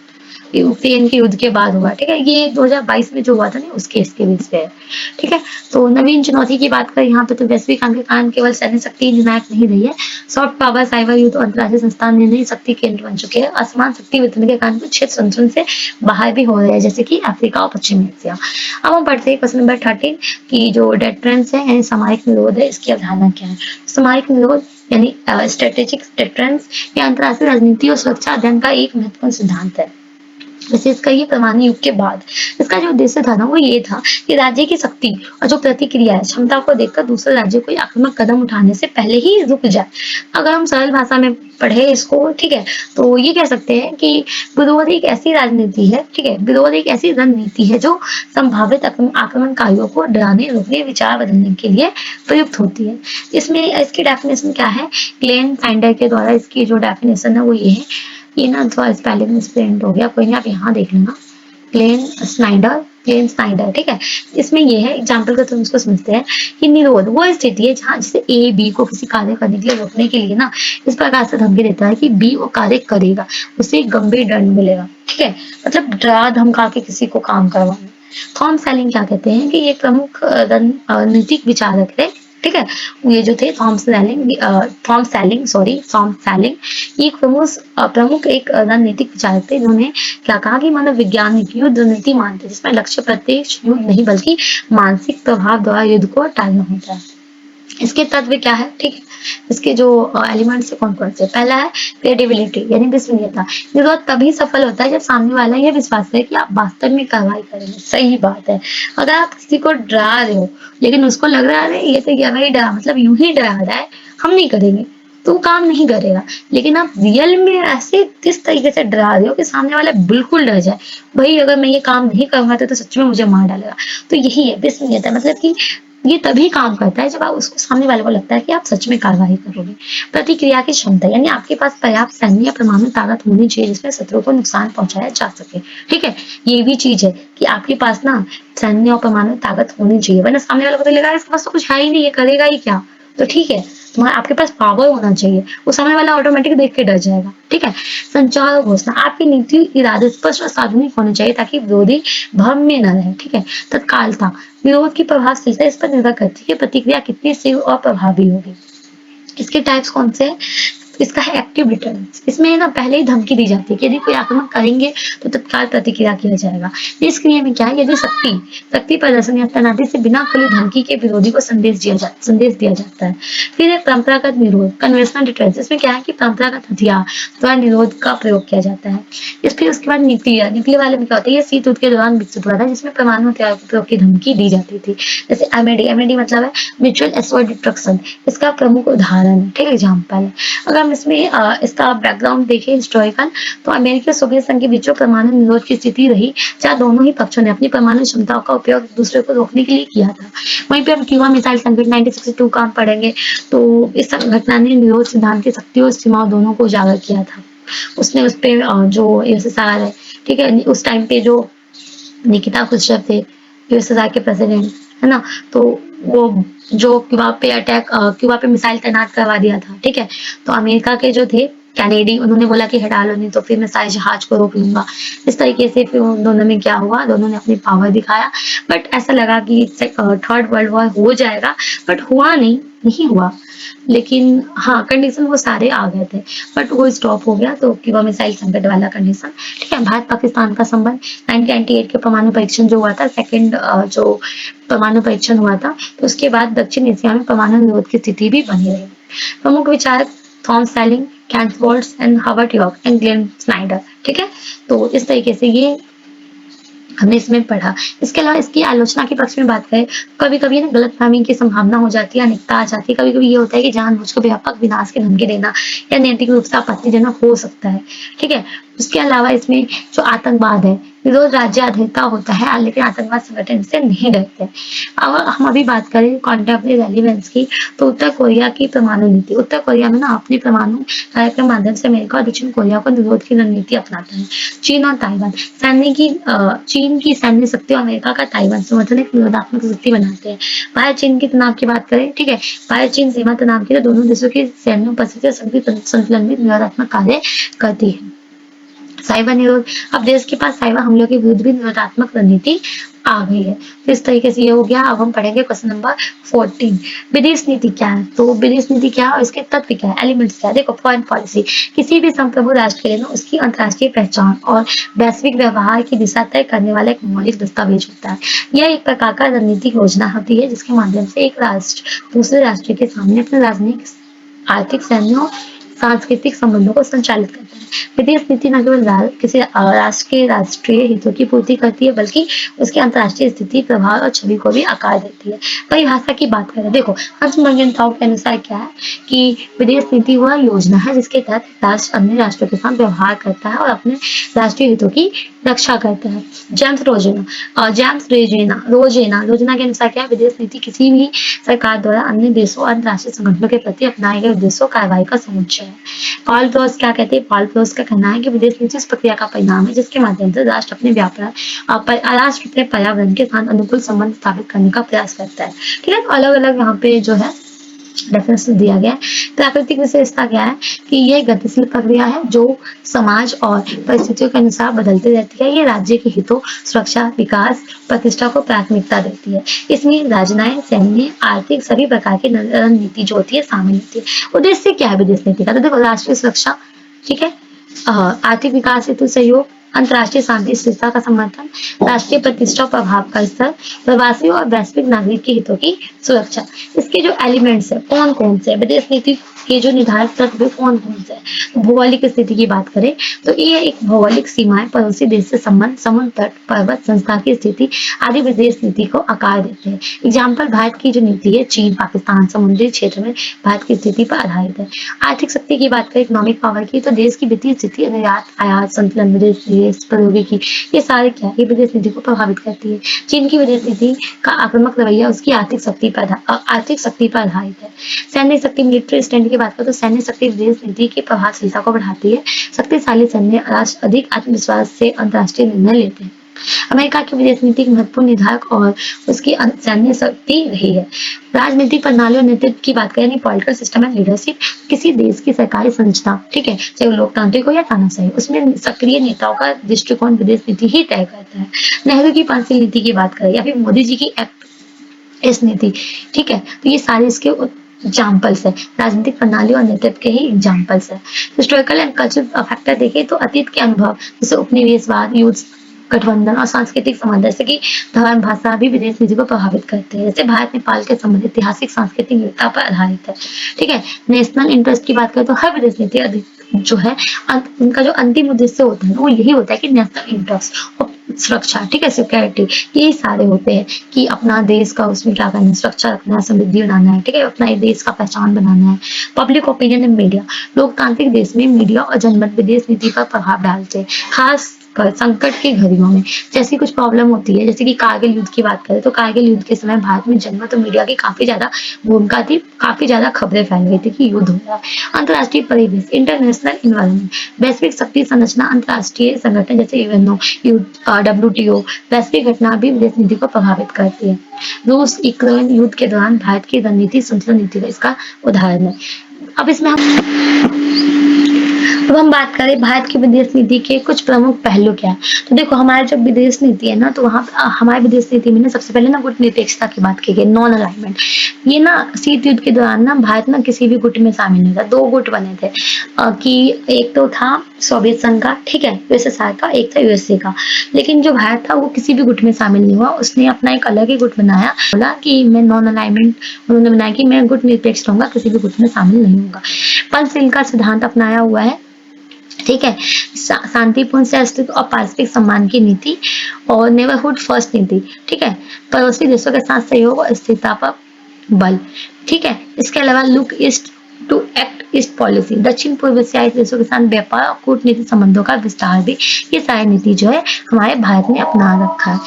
यूक्रेन के युद्ध के बाद हुआ, ठीक है। ये 2022 में जो हुआ था ना, उस केस के बेस पे है, ठीक है। तो नवीन चुनौती की बात करें यहाँ पे, तो वैश्विक आंदोलन के कारण केवल सैन्य शक्ति निर्णायक नहीं रही है, सॉफ्ट पावर, साइबर युद्ध और अंतर्राष्ट्रीय संस्थान निर्णय शक्ति केंद्र बन चुके हैं। असमान शक्ति वितरण के कारण कुछ क्षेत्र संतुलन से बाहर भी हो रहे हैं, जैसे कि अफ्रीका और पश्चिमी एशिया। अब हम पढ़ते हैं क्वेश्चन नंबर 13 की जो डेटरेंस है यानी सामरिक निरोध है, इसकी अवधारणा क्या है। सामरिक निरोध यानी स्ट्रेटेजिक डेटरेंस या अंतर्राष्ट्रीय राजनीति और सुरक्षा अध्ययन का एक महत्वपूर्ण सिद्धांत है, विशेषकर ये परमाणु युग के बाद। इसका जो उद्देश्य था ना, वो ये था कि राज्य की शक्ति और जो प्रतिक्रिया है, क्षमता को देखकर दूसरे राज्य कोई आक्रामक कदम उठाने से पहले ही रुक जाए। अगर हम सरल भाषा में पढ़े इसको, ठीक है, तो ये कह सकते हैं कि विरोध एक ऐसी राजनीति है, ठीक है, विरोध एक ऐसी रणनीति है जो संभावित आक्रमणकारियों को डराने, रोकने, विचार बदलने के लिए प्रयुक्त होती है। इसमें इसकी डेफिनेशन क्या है, ग्लेन फाइंडर के द्वारा इसकी जो डेफिनेशन है वो ये है। ये ना थोड़ा स्पेलिंग मिसप्रिंट हो गया, कोई नहीं, आप यहाँ देख लेना। प्लेन स्नाइडर, ठीक है। इसमें ये है, एग्जाम्पल का तुम इसको समझते हैं कि निरोध वो स्थिति है जहाँ जैसे ए बी को किसी कार्य करने के लिए रोकने के लिए ना इस प्रकार से धमकी देता है कि बी वो कार्य करेगा, उसे गंभीर दंड मिलेगा, ठीक है। मतलब डरा धमका के किसी को काम करवाना। थॉम सेलिंग क्या कहते हैं कि ये प्रमुख रणनीतिक विचारक है, ठीक है। ये जो थे थॉम सेलिंग ये एक प्रमुख एक रणनीतिक विचारक थे, इन्होंने क्या कहा कि मानव वैज्ञानिक युद्ध नीति मानते हैं जिसमें लक्ष्य प्रत्यक्ष युद्ध नहीं बल्कि मानसिक प्रभाव द्वारा युद्ध को टालना होता है। इसके तत्व क्या है, ठीक है। इसके जो एलिमेंट्स है कौन कौन से, पहला है क्रेडिबिलिटी यानी विश्वसनीयता। निरोध तभी सफल होता है जब सामने वाला ये विश्वास करे कि आप वास्तव में कार्रवाई करेंगे। सही बात है, अगर आप किसी को डरा रहे हो लेकिन उसको लग रहा है ये तो क्या भाई डरा, मतलब यूं ही डरा रहा है, हम नहीं करेंगे, तो वो काम नहीं करेगा। लेकिन आप रियल में ऐसे किस तरीके से डरा रहे हो कि सामने वाला बिल्कुल डर जाए, भाई अगर मैं ये काम नहीं करूंगा तो सच में मुझे मार डालेगा। तो यही है विश्वसनीयता, मतलब कि ये तभी काम करता है जब आप उसको सामने वाले को लगता है कि आप सच में कार्रवाई करोगे। प्रतिक्रिया की क्षमता यानी आपके पास पर्याप्त सैन्य या परमाणु ताकत होनी चाहिए जिसमें शत्रु को नुकसान पहुंचाया जा सके, ठीक है। ये भी चीज है कि आपके पास ना सैन्य और परमाणु ताकत होनी चाहिए, वरना सामने वाले को तो लगा इसके पास तो कुछ है ही नहीं, ये करेगा ही क्या। तो ठीक है, तुम्हारा आपके पास पावर होना चाहिए, वो सामने वाला ऑटोमेटिक देख के डर जाएगा, ठीक है। संचार और घोषणा, आपकी नीति इरादे स्पष्ट और सार्वजनिक होने चाहिए ताकि विरोधी भ्रम में न रहे, ठीक है। तत्कालता, विरोध की प्रभावशीलता इस पर निर्भर करती है प्रतिक्रिया कितनी शीघ्र और प्रभावी होगी। इसके टाइप्स कौन से हैं, इसका है एक्टिव डिटरेंस। इसमें ना पहले ही धमकी दी जाती है कि यदि कोई आक्रमण करेंगे तो तत्काल प्रतिक्रिया किया जाएगा। निष्क्रिय में क्या है, यदि शक्ति प्रदर्शन या तैनाती से बिना खुली धमकी के विरोधी को संदेश दिया जाता है। फिर एक परंपरागत निरोध कन्वेंशनल डिटरेंस, इसमें क्या है कि परंपरागत हथियार द्वारा निरोध का प्रयोग किया जाता है। फिर उसके बाद न्यूक्लियर वाले में क्या होता है, ये शीत युद्ध के दौरान विकसित हुआ था जिसमें परमाणु हथियार के प्रयोग की धमकी दी जाती थी। जैसे एमएडी मतलब है म्यूचुअल एसर्ट डिस्ट्रक्शन, इसका प्रमुख उदाहरण है, ठीक है, एग्जाम्पल है। अगर हम इसमें इसका बैकग्राउंड देखें हिस्टोरिकल, तो अमेरिका सोवियत संघ के बीच परमाणु निरोध की स्थिति रही जहाँ दोनों ही पक्षों ने अपनी परमाणु क्षमताओं का उपयोग दूसरे को रोकने के लिए किया था। वहीं पे हम क्यूबा मिसाइल संकट 1962 का हम पढ़ेंगे, तो इस घटना ने निरोध सिद्धांत की शक्ति और सीमाओं दोनों को उजागर किया था। उसने उस पे जो यूएसएसआर है, ठीक है, उस टाइम पे जो निकिता खुश्चेव थे यूएसएसआर के प्रेसिडेंट, है ना, तो वो जो क्यूबा पे मिसाइल तैनात करवा दिया था, ठीक है। तो अमेरिका के जो थे कैनेडी, उन्होंने बोला कि हटा लो नहीं तो फिर मैं सारे जहाज को रोक लूंगा। इस तरीके से फिर उन दोनों में क्या हुआ, दोनों ने अपनी पावर दिखाया, बट ऐसा लगा कि थर्ड वर्ल्ड वॉर हो जाएगा, बट हुआ नहीं हुआ। लेकिन हाँ, कंडीशन वो सारे आ गए थे, बट वो स्टॉप हो गया, तो क्यूबा मिसाइल संकट वाला कंडीशन, ठीक है। भारत पाकिस्तान का संबंध 1998 के परमाणु परीक्षण जो हुआ था, सेकंड जो परमाणु परीक्षण हुआ था, तो उसके बाद दक्षिण एशिया में परमाणु निरोध की स्थिति भी बनी रही। प्रमुख विचारक Thom Schelling, Kenneth Waltz and Herbert York and Glenn Snyder, ठीक है। तो इस तरीके से ये हमने इसमें पढ़ा। इसके अलावा इसकी आलोचना के पक्ष में बात करें, कभी कभी ना गलतफहमी की संभावना हो जाती है, अनिकता आ जाती है। कभी कभी ये होता है कि जानबूझकर व्यापक विनाश की धमकी देना या नैतिक रूप से आपत्तिजनक हो सकता है, ठीक है। उसके अलावा इसमें जो आतंकवाद है, विरोध राज्य आधारित होता है, लेकिन आतंकवाद संगठन से नहीं डरते। अगर हम अभी बात करें कॉन्टेम्परेरी रेलिवेंस की, तो उत्तर कोरिया की परमाणु नीति, उत्तर कोरिया में ना अपने परमाणु कार्यक्रम माध्यम से अमेरिका और दक्षिण कोरिया को निरोध की रणनीति अपनाता है। चीन और ताइवान, चीन की सैन्य शक्ति और अमेरिका का ताइवान समर्थन एक निरोधात्मक शक्ति बनाते हैं। भारत चीन के तनाव की बात करें, ठीक है, भारत चीन सीमा तनाव की, तो दोनों देशों की सैन्य उपस्थिति संतुलन में निरोधात्मक कार्य करती है। साइबर निरोध, अब देश के पास साइबर हमलों के विरुद्ध भी निरोधात्मक रणनीति आ गई है। तो इस तरीके से ये हो गया। अब हम पढ़ेंगे क्वेश्चन नंबर 14। विदेश नीति क्या है? तो विदेश नीति क्या है और इसके तत्व क्या है, एलिमेंट्स क्या है? देखो, फॉरेन पॉलिसी किसी भी संप्रभु राष्ट्र के लिए ना उसकी अंतर्राष्ट्रीय पहचान और वैश्विक व्यवहार की दिशा तय करने वाला एक मौलिक दस्तावेज होता है। यह एक प्रकार का रणनीतिक योजना होती है जिसके माध्यम से एक राष्ट्र दूसरे राष्ट्र के सामने अपने राजनीतिक, आर्थिक, सैन्य और सांस्कृतिक संबंधों को संचालित करता है। विदेश नीति न केवल किसी राष्ट्र के राष्ट्रीय हितों की पूर्ति करती है बल्कि उसकी अंतर्राष्ट्रीय स्थिति, प्रभाव और छवि को भी आकार देती है। परिभाषा की बात करें, देखो हंस मंगनताओ के अनुसार क्या है कि विदेश नीति वह योजना है जिसके तहत राष्ट्र अन्य राष्ट्रों के साथ व्यवहार करता है और अपने राष्ट्रीय हितों की रक्षा करता है। जेम्स रोजेना के अनुसार क्या है, विदेश नीति किसी भी सरकार द्वारा अन्य देशों और अंतर्राष्ट्रीय संगठनों के प्रति अपनाए गए उद्देश्यों कार्रवाई का समुच्चय है। पॉल प्रोस क्या कहते हैं? पॉल प्रोस का कहना है कि विदेश नीति उस प्रक्रिया का परिणाम है जिसके माध्यम से राष्ट्र अपने पर्यावरण के साथ अनुकूल संबंध स्थापित करने का प्रयास करता है। ठीक है, अलग अलग यहाँ पे जो है रेफरेंस दिया गया है। प्राकृतिक विशेषता क्या है कि यह गतिशील प्रक्रिया है जो समाज और परिस्थितियों के अनुसार बदलती रहती है। ये राज्य के हितों, सुरक्षा, विकास, प्रतिष्ठा को प्राथमिकता देती है। इसमें राजनयिक, सैन्य, आर्थिक सभी प्रकार की रणनीति जो होती है शामिल होती है। उद्देश्य क्या है विदेश नीति का? तो देखो, राष्ट्रीय सुरक्षा, ठीक है, आर्थिक विकास हेतु सहयोग, अंतर्राष्ट्रीय शांति स्थिरता का समर्थन, राष्ट्रीय प्रतिष्ठा और प्रभाव का स्तर, प्रवासियों और वैश्विक नागरिक के हितों की सुरक्षा। इसके जो एलिमेंट्स है कौन कौन से, विदेश नीति के जो निर्धारित तत्व कौन कौन से है? तो भौगोलिक स्थिति की बात करें तो ये एक भौगोलिक सीमाएं, पड़ोसी देश से संबंध, समुद्र तट, पर्वत, संस्था की स्थिति आदि विदेश नीति को आकार देते हैं। एग्जाम्पल, भारत की जो नीति है चीन, पाकिस्तान, समुद्री क्षेत्र में भारत की स्थिति पर आधारित है। आर्थिक शक्ति की बात करें, इकोनॉमिक पावर की, तो देश की वित्तीय स्थिति, निर्यात, आयात, संतुलन, विदेश निवेश, प्रौद्योगिकी, ये सारे क्या है, ये विदेश नीति को प्रभावित करती है। चीन की विदेश नीति का आक्रामक रवैया उसकी आर्थिक शक्ति पर आधारित है। सैन्य शक्ति, मिलिट्री स्टैंड की बात करें तो सैन्य शक्ति विदेश नीति की प्रभावशीलता को बढ़ाती है। शक्तिशाली सैन्य राष्ट्र अधिक आत्मविश्वास से अंतर्राष्ट्रीय निर्णय लेते हैं। अमेरिका की विदेश नीति एक महत्वपूर्ण निर्धारक और उसकी सैन्य शक्ति रही है। राजनीतिक प्रणाली और नेतृत्व की बात करें, पॉलिटिकल सिस्टम एंड लीडरशिप, किसी देश की सरकारी संरचना, ठीक है, चाहे वो लोकतांत्रिक हो या तानाशाही, उसमें सक्रिय नेताओं का दृष्टिकोण विदेश नीति ही तय करता है। नेहरू की पंचशील नीति की बात करें या फिर मोदी जी की एक्ट नीति, ठीक है, तो ये सारे इसके एग्जाम्पल्स है, राजनीतिक प्रणाली और नेतृत्व के ही एग्जाम्पल्स है। हिस्टोरिकल एंड कल्चरल फैक्टर देखें तो अतीत के अनुभव जैसे उपनिवेशवाद, युद्ध, गठबंधन और सांस्कृतिक संबंध जैसे कि धर्म, भाषा भी विदेश नीति को प्रभावित करते हैं। जैसे भारत नेपाल के संबंध ऐतिहासिक, सांस्कृतिक विविधता पर आधारित है। ठीक है, नेशनल इंटरेस्ट की बात करें तो हर विदेश नीति जो है उनका जो अंतिम उद्देश्य होता है वो यही होता है कि नेशनल इंटरेस्ट और सुरक्षा, ठीक है, सिक्योरिटी, यही सारे होते हैं कि अपना देश का उसमें क्या करना है, सुरक्षा रखना है, समृद्धि बनाना है, ठीक है, अपना देश का पहचान बनाना है। पब्लिक ओपिनियन एंड मीडिया, लोकतांत्रिक देश में मीडिया और जनमत विदेश नीति पर प्रभाव डालते हैं, खास कर संकट की घड़ियों में। जैसी कुछ प्रॉब्लम होती है, जैसे कि कारगिल युद्ध की बात करें तो कारगिल युद्ध के समय भारत में जनमत और मीडिया की काफी ज्यादा भूमिका थी, काफी ज्यादा खबरें फैल गई थी कि युद्ध हो रहा है। अंतर्राष्ट्रीय परिवेश, इंटरनेशनल इन्वायरमेंट, वैश्विक शक्ति संरचना, अंतर्राष्ट्रीय संगठन जैसे यूएनओ, डब्ल्यूटीओ, वैश्विक घटना भी विदेश नीति को प्रभावित करती है। रूस यूक्रेन युद्ध के दौरान भारत की रणनीति संतुलन नीति का इसका उदाहरण है। अब इसमें हम बात करें भारत की विदेश नीति के कुछ प्रमुख पहलू क्या है। तो देखो, हमारी जब विदेश नीति है ना, तो वहाँ हमारी विदेश नीति में ना सबसे पहले ना गुट निरपेक्षता की बात की गई, नॉन अलाइनमेंट। ये ना शीत युद्ध के दौरान ना भारत ना किसी भी गुट में शामिल नहीं था। दो गुट बने थे कि एक तो था सोवियत संघ का, ठीक है, यूएसएसआर का, एक था यूएसए का। लेकिन जो भारत था वो किसी भी गुट में शामिल नहीं हुआ, उसने अपना एक अलग ही गुट बनाया, बोला कि मैं नॉन अलाइनमेंट, उन्होंने बनाया कि मैं गुट निरपेक्ष रहूंगा, किसी भी गुट में शामिल नहीं होगा। पंचशील का सिद्धांत अपनाया हुआ है, ठीक है, शांतिपूर्ण से अस्तित्व और पारस्परिक सम्मान की नीति और नेबरहुड फर्स्ट नीति, ठीक है, पड़ोसी देशों के साथ सहयोग और स्थिरता पर बल, ठीक है। इसके अलावा look east to act east policy, दक्षिण पूर्व एशियाई देशों के साथ व्यापार और कूटनीतिक संबंधों का विस्तार भी, ये सारी नीति जो है हमारे भारत ने अपना रखा है।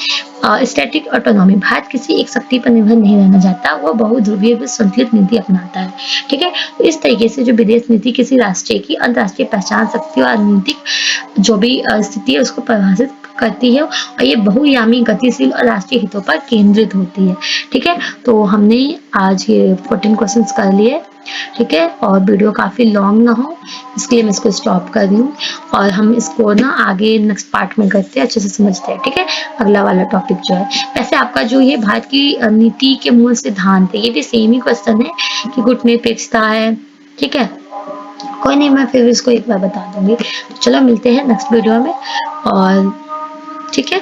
स्टैटिक ऑटोनॉमी, भारत किसी एक शक्ति पर निर्भर नहीं रहना चाहता, वह बहुध्रुवीय व संतुलित नीति अपनाता है। ठीक है, तो इस तरीके से जो विदेश नीति किसी राष्ट्र की अंतर्राष्ट्रीय पहचान, शक्ति और रणनीतिक जो भी स्थिति है उसको परिभाषित करती है, और ये बहुआयामी, गतिशील और राष्ट्रीय हितों पर केंद्रित होती है। ठीक है, तो हमने आज ये 14 क्वेश्चंस कर लिए। ठीक है, और वीडियो काफ़ी लॉन्ग ना हो इसके लिए मैं इसको स्टॉप कर रही हूँ, और हम इसको ना आगे नेक्स्ट पार्ट में करते हैं, अच्छे से समझते हैं। ठीक है, अगला वाला टॉपिक जो है, वैसे आपका जो ये भारत की नीति के मूल सिद्धांत है, ये भी सेम ही क्वेश्चन है कि गुटनिरपेक्षता है। ठीक है, कोई नहीं, मैं फिर इसको एक बार बता दूंगी। तो चलो मिलते हैं नेक्स्ट वीडियो में, और ठीक है।